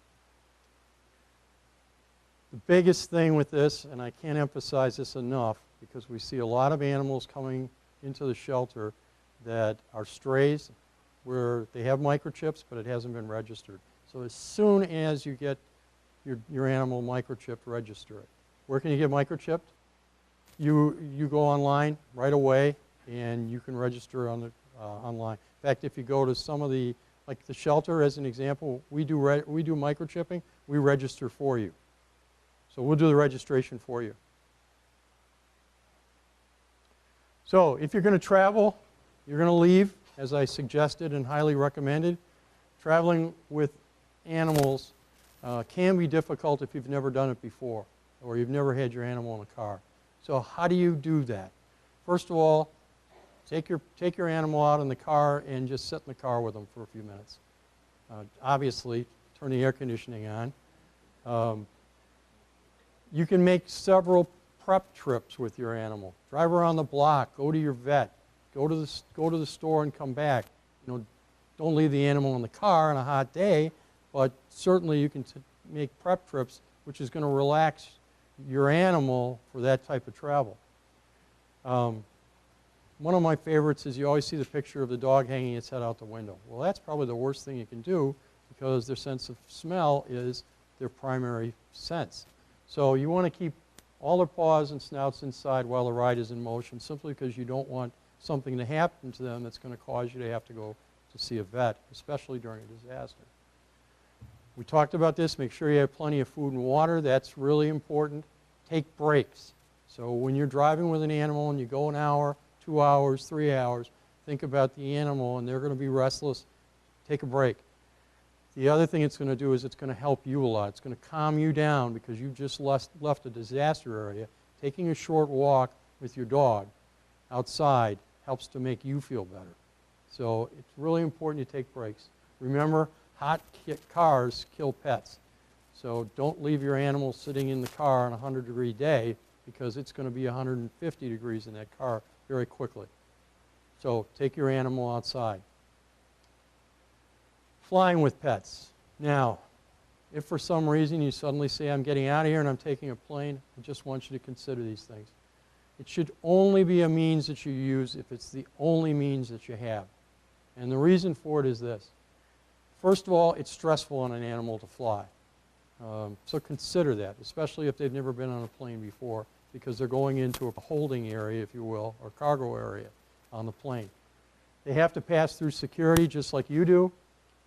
The biggest thing with this, and I can't emphasize this enough, because we see a lot of animals coming into the shelter that are strays where they have microchips, but it hasn't been registered. So as soon as you get your animal microchipped, register it. Where can you get microchipped? You go online right away, and you can register on online. In fact, if you go to some of the, like the shelter as an example, we do microchipping, we register for you. So we'll do the registration for you. So if you're going to travel, you're going to leave, as I suggested and highly recommended. Traveling with animals can be difficult if you've never done it before or you've never had your animal in a car. So how do you do that? First of all, take your animal out in the car and just sit in the car with them for a few minutes. Obviously, turn the air conditioning on. You can make several prep trips with your animal. Drive around the block, go to your vet, go to the store and come back. You know, don't leave the animal in the car on a hot day, but certainly you can make prep trips, which is going to relax your animal for that type of travel. One of my favorites is you always see the picture of the dog hanging its head out the window. Well, that's probably the worst thing you can do because their sense of smell is their primary sense. So you want to keep all their paws and snouts inside while the ride is in motion, simply because you don't want something to happen to them that's going to cause you to have to go to see a vet, especially during a disaster. We talked about this. Make sure you have plenty of food and water. That's really important. Take breaks. So when you're driving with an animal and you go an hour, 2 hours, 3 hours, think about the animal and they're going to be restless. Take a break. The other thing it's going to do is it's going to help you a lot. It's going to calm you down because you've just left a disaster area. Taking a short walk with your dog outside helps to make you feel better. So it's really important you take breaks. Remember, hot cars kill pets. So don't leave your animal sitting in the car on a 100-degree day because it's going to be 150 degrees in that car very quickly. So take your animal outside. Flying with pets. Now, if for some reason you suddenly say, I'm getting out of here and I'm taking a plane, I just want you to consider these things. It should only be a means that you use if it's the only means that you have. And the reason for it is this. First of all, it's stressful on an animal to fly. So consider that, especially if they've never been on a plane before, because they're going into a holding area, if you will, or cargo area on the plane. They have to pass through security just like you do.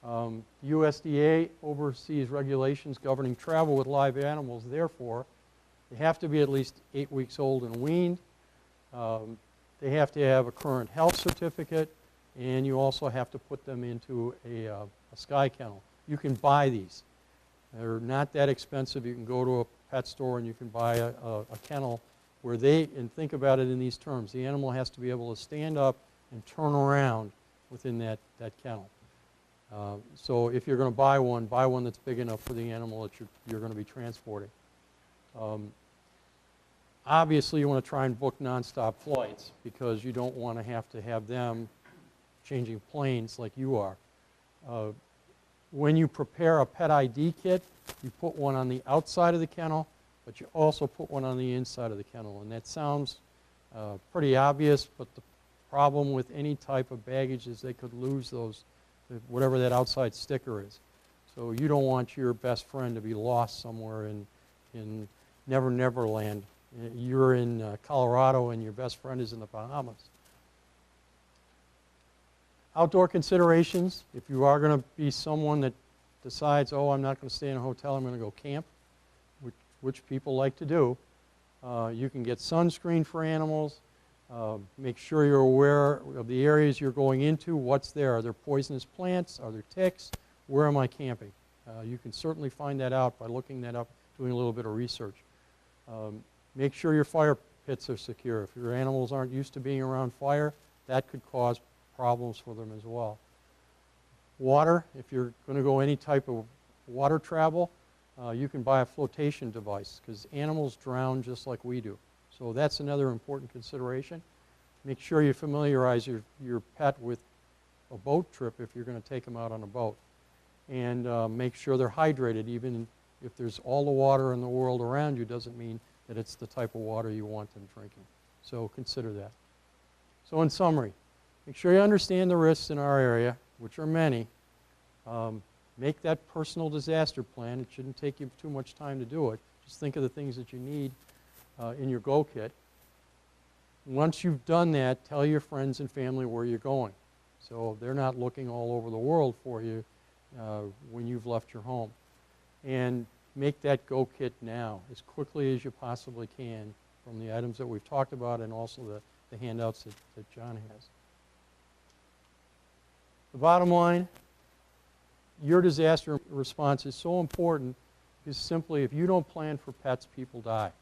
USDA oversees regulations governing travel with live animals. Therefore, They have to be at least 8 weeks old and weaned. They have to have a current health certificate, and you also have to put them into a sky kennel. You can buy these. They're not that expensive. You can go to a pet store and you can buy a kennel where and think about it in these terms. The animal has to be able to stand up and turn around within that kennel. So if you're going to buy one that's big enough for the animal that you're going to be transporting. Obviously, you want to try and book nonstop flights because you don't want to have them changing planes like you are. When you prepare a pet ID kit, you put one on the outside of the kennel, but you also put one on the inside of the kennel. And that sounds pretty obvious, but the problem with any type of baggage is they could lose whatever that outside sticker is. So you don't want your best friend to be lost somewhere in Never Never Land. You're in Colorado and your best friend is in the Bahamas. Outdoor considerations, if you are going to be someone that decides, oh, I'm not going to stay in a hotel, I'm going to go camp, which people like to do, you can get sunscreen for animals. Make sure you're aware of the areas you're going into, what's there. Are there poisonous plants? Are there ticks? Where am I camping? You can certainly find that out by looking that up, doing a little bit of research. Make sure your fire pits are secure. If your animals aren't used to being around fire, that could cause problems for them as well. Water, if you're going to go any type of water travel, you can buy a flotation device because animals drown just like we do. So that's another important consideration. Make sure you familiarize your pet with a boat trip if you're going to take them out on a boat. And make sure they're hydrated. Even if there's all the water in the world around you doesn't mean that it's the type of water you want them drinking. So consider that. So in summary, make sure you understand the risks in our area, which are many. Make that personal disaster plan. It shouldn't take you too much time to do it. Just think of the things that you need in your go kit. Once you've done that, tell your friends and family where you're going. So they're not looking all over the world for you when you've left your home. And make that go kit now as quickly as you possibly can from the items that we've talked about and also the handouts that John has. The bottom line, your disaster response is so important because simply if you don't plan for pets, people die.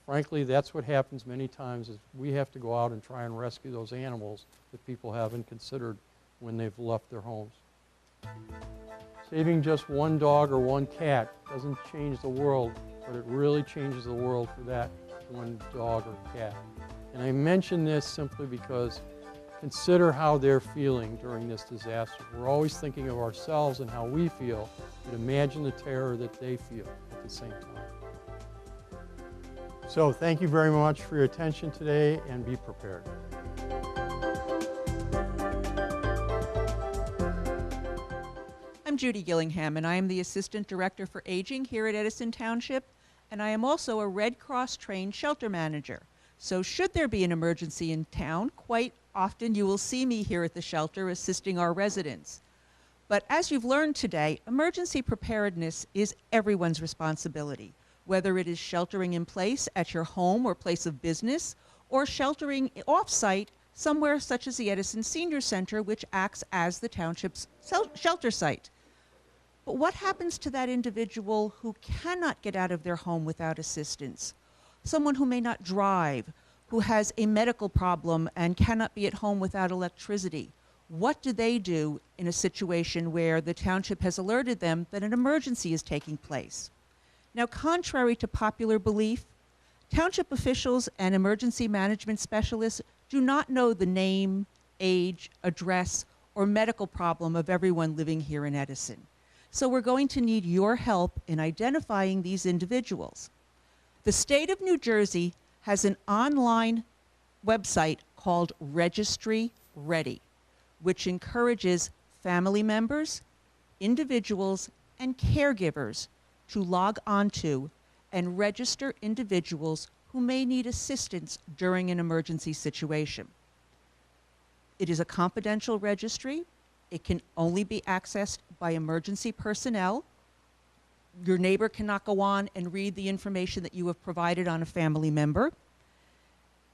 Frankly, that's what happens many times is we have to go out and try and rescue those animals that people haven't considered when they've left their homes. Saving just one dog or one cat doesn't change the world, but it really changes the world for that one dog or cat. And I mention this simply because consider how they're feeling during this disaster. We're always thinking of ourselves and how we feel, but imagine the terror that they feel at the same time. So thank you very much for your attention today, and be prepared.
I'm Judy Gillingham, and I am the Assistant Director for Aging here at Edison Township, and I am also a Red Cross trained shelter manager. So should there be an emergency in town, quite often you will see me here at the shelter assisting our residents. But as you've learned today, emergency preparedness is everyone's responsibility, whether it is sheltering in place at your home or place of business, or sheltering off-site somewhere such as the Edison Senior Center, which acts as the township's shelter site. But what happens to that individual who cannot get out of their home without assistance? Someone who may not drive, who has a medical problem and cannot be at home without electricity. What do they do in a situation where the township has alerted them that an emergency is taking place? Now, contrary to popular belief, township officials and emergency management specialists do not know the name, age, address, or medical problem of everyone living here in Edison. So we're going to need your help in identifying these individuals. The state of New Jersey has an online website called RegisterReady, which encourages family members, individuals, and caregivers to log onto and register individuals who may need assistance during an emergency situation. It is a confidential registry. It can only be accessed by emergency personnel. Your neighbor cannot go on and read the information that you have provided on a family member.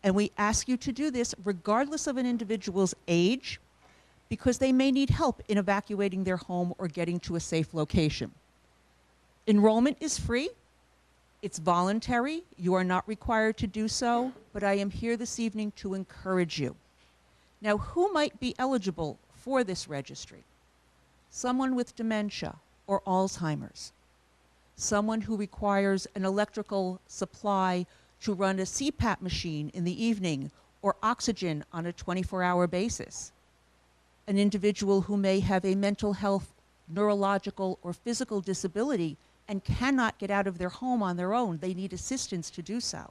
And we ask you to do this regardless of an individual's age, because they may need help in evacuating their home or getting to a safe location. Enrollment is free. It's voluntary. You are not required to do so, but I am here this evening to encourage you. Now, who might be eligible for this registry? Someone with dementia or Alzheimer's. Someone who requires an electrical supply to run a CPAP machine in the evening or oxygen on a 24-hour basis. An individual who may have a mental health, neurological, or physical disability and cannot get out of their home on their own. They need assistance to do so.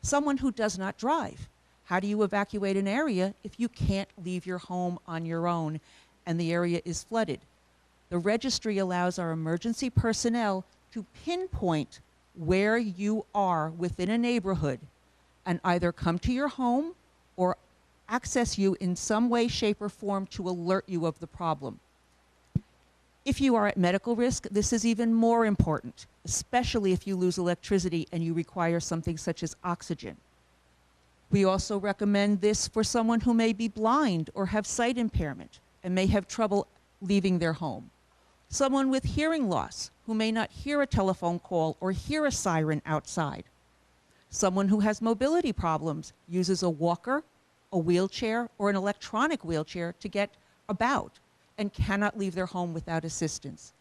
Someone who does not drive. How do you evacuate an area if you can't leave your home on your own and the area is flooded? The registry allows our emergency personnel to pinpoint where you are within a neighborhood and either come to your home or access you in some way, shape, or form to alert you of the problem. If you are at medical risk, this is even more important, especially if you lose electricity and you require something such as oxygen. We also recommend this for someone who may be blind or have sight impairment and may have trouble leaving their home. Someone with hearing loss who may not hear a telephone call or hear a siren outside. Someone who has mobility problems, uses a walker, a wheelchair, or an electronic wheelchair to get about and cannot leave their home without assistance.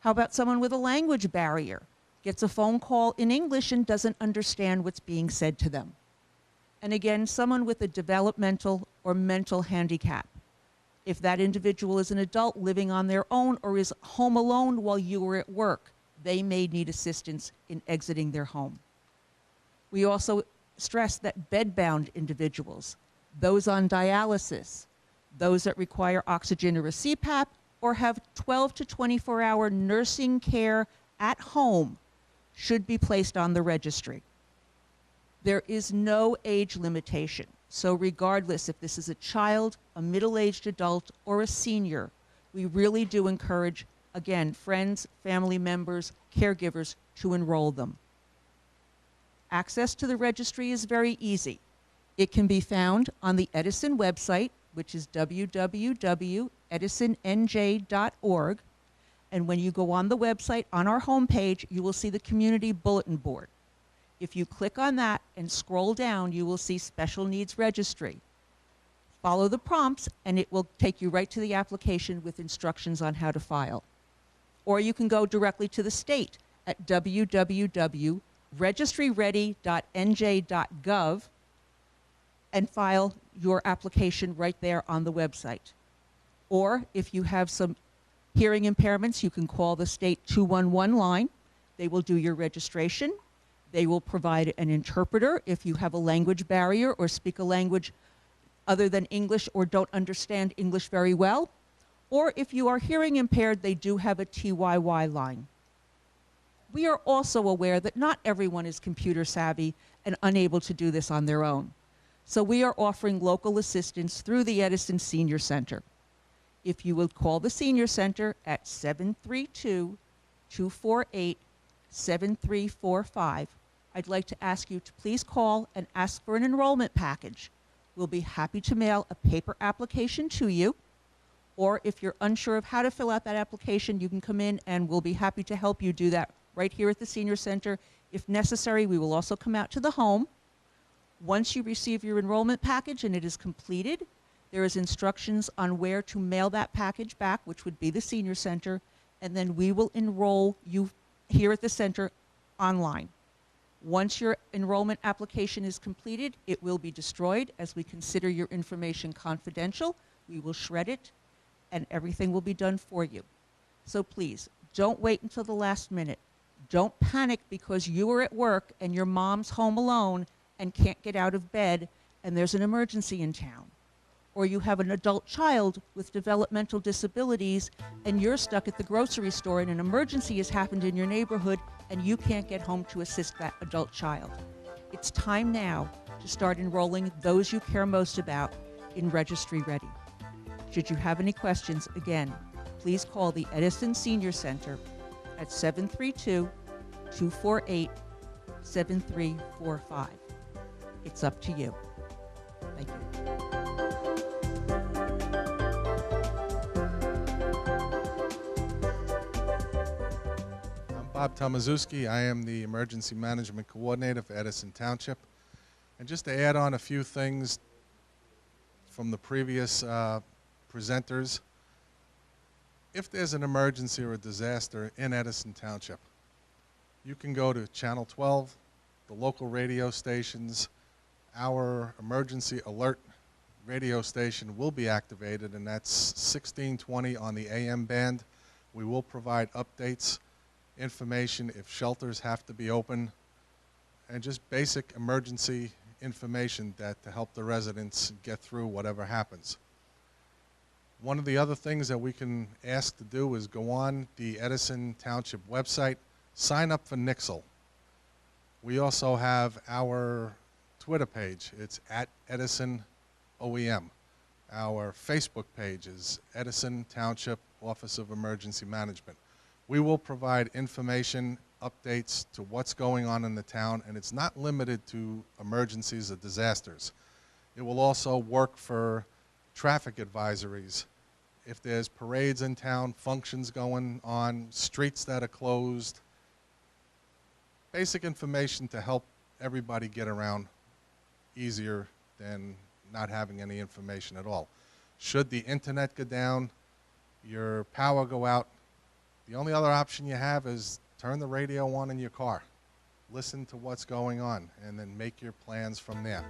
How about someone with a language barrier, gets a phone call in English and doesn't understand what's being said to them? And again, someone with a developmental or mental handicap. If that individual is an adult living on their own or is home alone while you are at work, they may need assistance in exiting their home. We also stress that bedbound individuals, those on dialysis, those that require oxygen or a CPAP, or have 12 to 24-hour nursing care at home should be placed on the registry. There is no age limitation. So regardless if this is a child, a middle-aged adult, or a senior, we really do encourage, again, friends, family members, caregivers to enroll them. Access to the registry is very easy. It can be found on the Edison website, which is www.edisonnj.org. And when you go on the website, on our homepage, you will see the community bulletin board. If you click on that and scroll down, you will see Special Needs Registry. Follow the prompts, and it will take you right to the application with instructions on how to file. Or you can go directly to the state at www.registryready.nj.gov and file your application right there on the website. Or if you have some hearing impairments, you can call the state 211 line. They will do your registration. They will provide an interpreter if you have a language barrier or speak a language other than English or don't understand English very well. Or if you are hearing impaired, they do have a TYY line. We are also aware that not everyone is computer savvy and unable to do this on their own. So we are offering local assistance through the Edison Senior Center. If you will call the Senior Center at 732-248-7345, I'd like to ask you to please call and ask for an enrollment package. We'll be happy to mail a paper application to you, or if you're unsure of how to fill out that application, you can come in and we'll be happy to help you do that right here at the Senior Center. If necessary, we will also come out to the home. Once you receive your enrollment package and it is completed, there is instructions on where to mail that package back, which would be the Senior Center, and then we will enroll you here at the center online. Once your enrollment application is completed, it will be destroyed as we consider your information confidential. We will shred it, and everything will be done for you. So please, don't wait until the last minute. Don't panic because you are at work and your mom's home alone and can't get out of bed and there's an emergency in town. Or you have an adult child with developmental disabilities and you're stuck at the grocery store and an emergency has happened in your neighborhood and you can't get home to assist that adult child. It's time now to start enrolling those you care most about in Registry Ready. Should you have any questions, again, please call the Edison Senior Center at 732-248-7345. It's up to you. Thank you.
I'm Bob Tomaszewski. I am the Emergency Management Coordinator for Edison Township. And just to add on a few things from the previous presenters, if there's an emergency or a disaster in Edison Township, you can go to Channel 12, the local radio stations. Our emergency alert radio station will be activated, and that's 1620 on the AM band. We will provide updates, information if shelters have to be open, and just basic emergency information that to help the residents get through whatever happens. One of the other things that we can ask to do is go on the Edison Township website, sign up for Nixle. We also have our Twitter page. It's at Edison OEM. Our Facebook page is Edison Township Office of Emergency Management. We will provide information, updates to what's going on in the town, and it's not limited to emergencies or disasters. It will also work for traffic advisories. If there's parades in town, functions going on, streets that are closed, basic information to help everybody get around easier than not having any information at all. Should the internet go down, your power go out, the only other option you have is turn the radio on in your car. Listen to what's going on and then make your plans from there.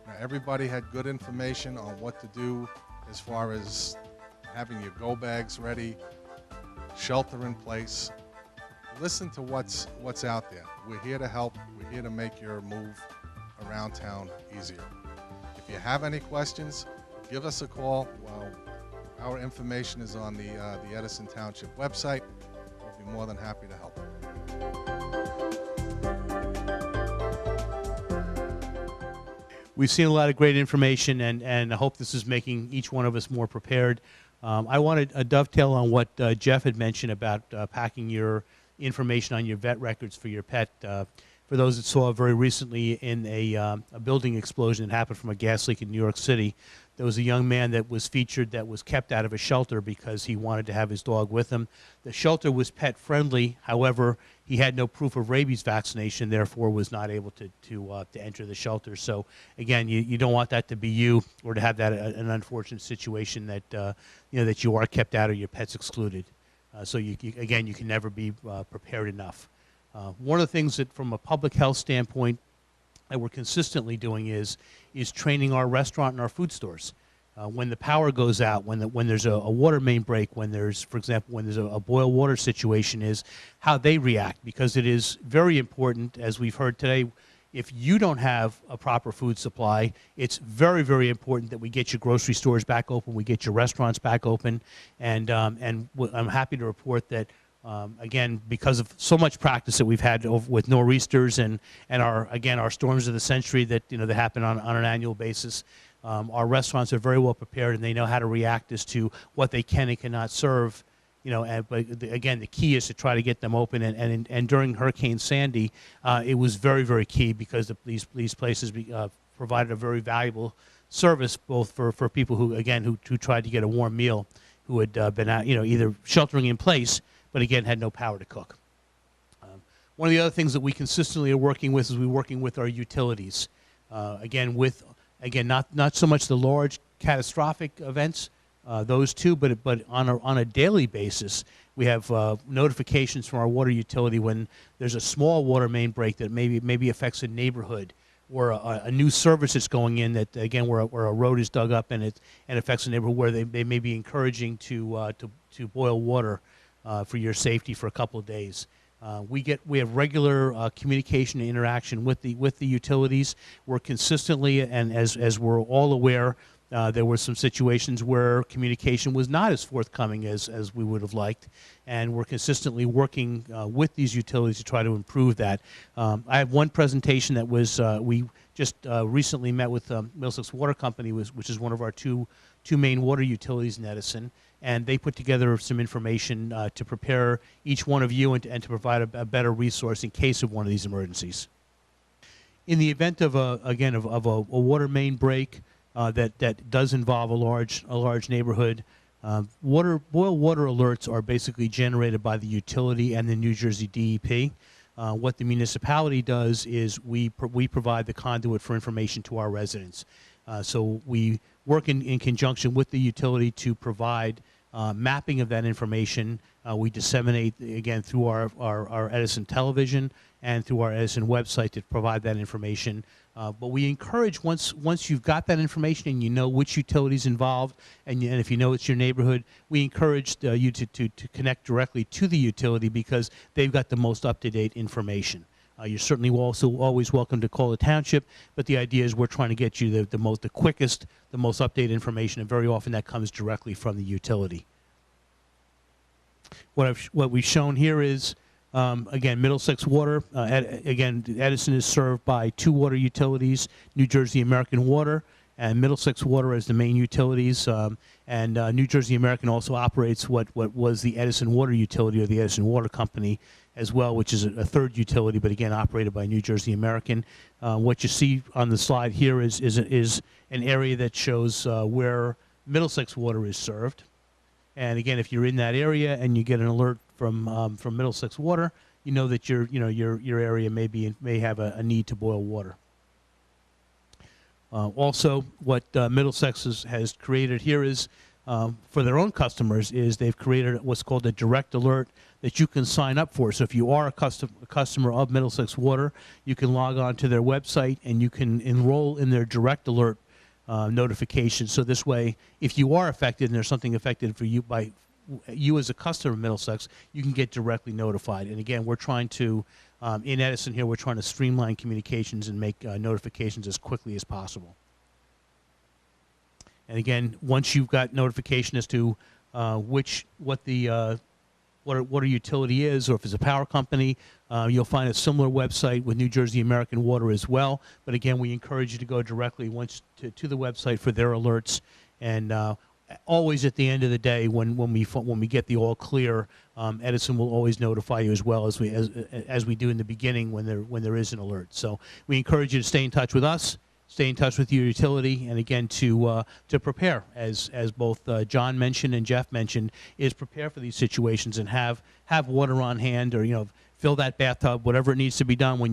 Now, everybody had good information on what to do as far as having your go bags ready, shelter in place. Listen to what's out there. We're here to help. We're here to make your move around town easier. If you have any questions, give us a call. Well, our information is on the Edison Township website. We'll be more than happy to help.
We've seen a lot of great information, and I hope this is making each one of us more prepared. I want to dovetail on what Jeff had mentioned about packing your information on your vet records for your pet. For those that saw very recently in a building explosion that happened from a gas leak in New York City, there was a young man that was featured that was kept out of a shelter because he wanted to have his dog with him. The shelter was pet friendly. However, he had no proof of rabies vaccination, therefore was not able to enter the shelter. So again, you don't want that to be you, or to have that an unfortunate situation that that you are kept out or your pet's excluded. So you can never be prepared enough. One of the things that, from a public health standpoint, that we're consistently doing is training our restaurant and our food stores. When the power goes out, when there's a water main break, when there's, for example, when there's a boil water situation, is how they react, because it is very important, as we've heard today. If you don't have a proper food supply, it's very, very important that we get your grocery stores back open, we get your restaurants back open, and I'm happy to report that. Again, because of so much practice that we've had with nor'easters and our storms of the century that that happen on an annual basis, our restaurants are very well prepared, and they know how to react as to what they can and cannot serve. But again, the key is to try to get them open. And during Hurricane Sandy, it was very, very key, because these places provided a very valuable service, both for people who tried to get a warm meal, who had been out, either sheltering in place, but again had no power to cook. One of the other things that we consistently are working with is we're working with our utilities. Not so much the large catastrophic events, those two, but on a daily basis, we have notifications from our water utility when there's a small water main break that maybe affects a neighborhood, or a new service that's going in that, again, where a road is dug up and it affects a neighborhood, where they may be encouraging to boil water for your safety for a couple of days. We have regular communication and interaction with the utilities. We're consistently, and as we're all aware, there were some situations where communication was not as forthcoming as we would have liked, and we're consistently working with these utilities to try to improve that. I have one presentation that was we just recently met with Middlesex Water Company, which is one of our two main water utilities in Edison, and they put together some information to prepare each one of you and to provide a better resource in case of one of these emergencies. In the event of a water main break that does involve a large neighborhood, boil water alerts are basically generated by the utility and the New Jersey DEP. What the municipality does is we provide the conduit for information to our residents. So we work in conjunction with the utility to provide mapping of that information. We disseminate, again, through our Edison television and through our Edison website to provide that information. But we encourage, once you've got that information and you know which utility's involved, and if you know it's your neighborhood, we encourage you to connect directly to the utility because they've got the most up-to-date information. You're certainly also always welcome to call the township, but the idea is we're trying to get you the quickest, the most updated information, and very often that comes directly from the utility. What we've shown here is, again, Middlesex Water. Again, Edison is served by 2 water utilities, New Jersey American Water and Middlesex Water as the main utilities. And New Jersey American also operates what was the Edison Water Utility, or the Edison Water Company as well, which is a third utility, but again operated by New Jersey American. What you see on the slide here is an area that shows where Middlesex Water is served. And again, if you're in that area and you get an alert from Middlesex Water, you know that your area may have a need to boil water. Also, what Middlesex has created here is, for their own customers, is they've created what's called a direct alert that you can sign up for. So if you are a customer of Middlesex Water, you can log on to their website and you can enroll in their direct alert notification. So this way, if you are affected and there's something affected for you by you as a customer of Middlesex, you can get directly notified. And again, we're trying to, in Edison here, we're trying to streamline communications and make notifications as quickly as possible. And again, once you've got notification as to what a utility is, or if it's a power company, you'll find a similar website with New Jersey American Water as well. But again, we encourage you to go directly to the website for their alerts. And always at the end of the day, when we get the all clear, Edison will always notify you as well as we do in the beginning when there is an alert. So we encourage you to stay in touch with us, stay in touch with your utility, and again to prepare, as both John mentioned and Jeff mentioned, is prepare for these situations and have water on hand, or fill that bathtub, whatever it needs to be done when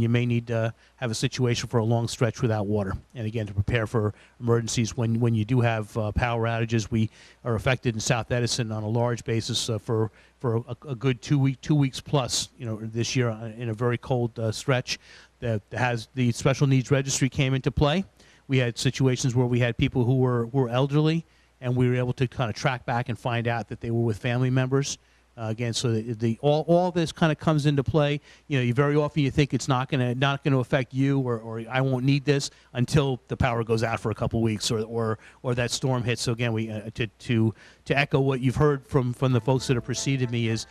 you may need to have a situation for a long stretch without water. And again, to prepare for emergencies when you do have power outages. We are affected in South Edison on a large basis for a good 2 weeks plus, this year in a very cold stretch. The special needs registry came into play. We had situations where we had people who were elderly, and we were able to kind of track back and find out that they were with family members. Again, so all this kind of comes into play. You very often you think it's not going to affect you, or I won't need this until the power goes out for a couple weeks, or that storm hits. So again, we to echo what you've heard from the folks that have preceded me is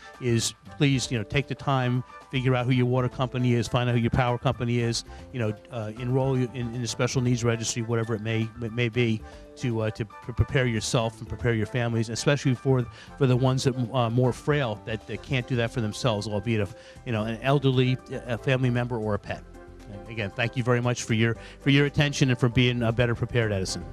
please take the time, figure out who your water company is, find out who your power company is, enroll in the special needs registry, whatever it may be, to prepare yourself and prepare your families, especially for the ones that more frail that can't do that for themselves, albeit an elderly, a family member, or a pet. Again, thank you very much for your attention and for being better prepared, Edison.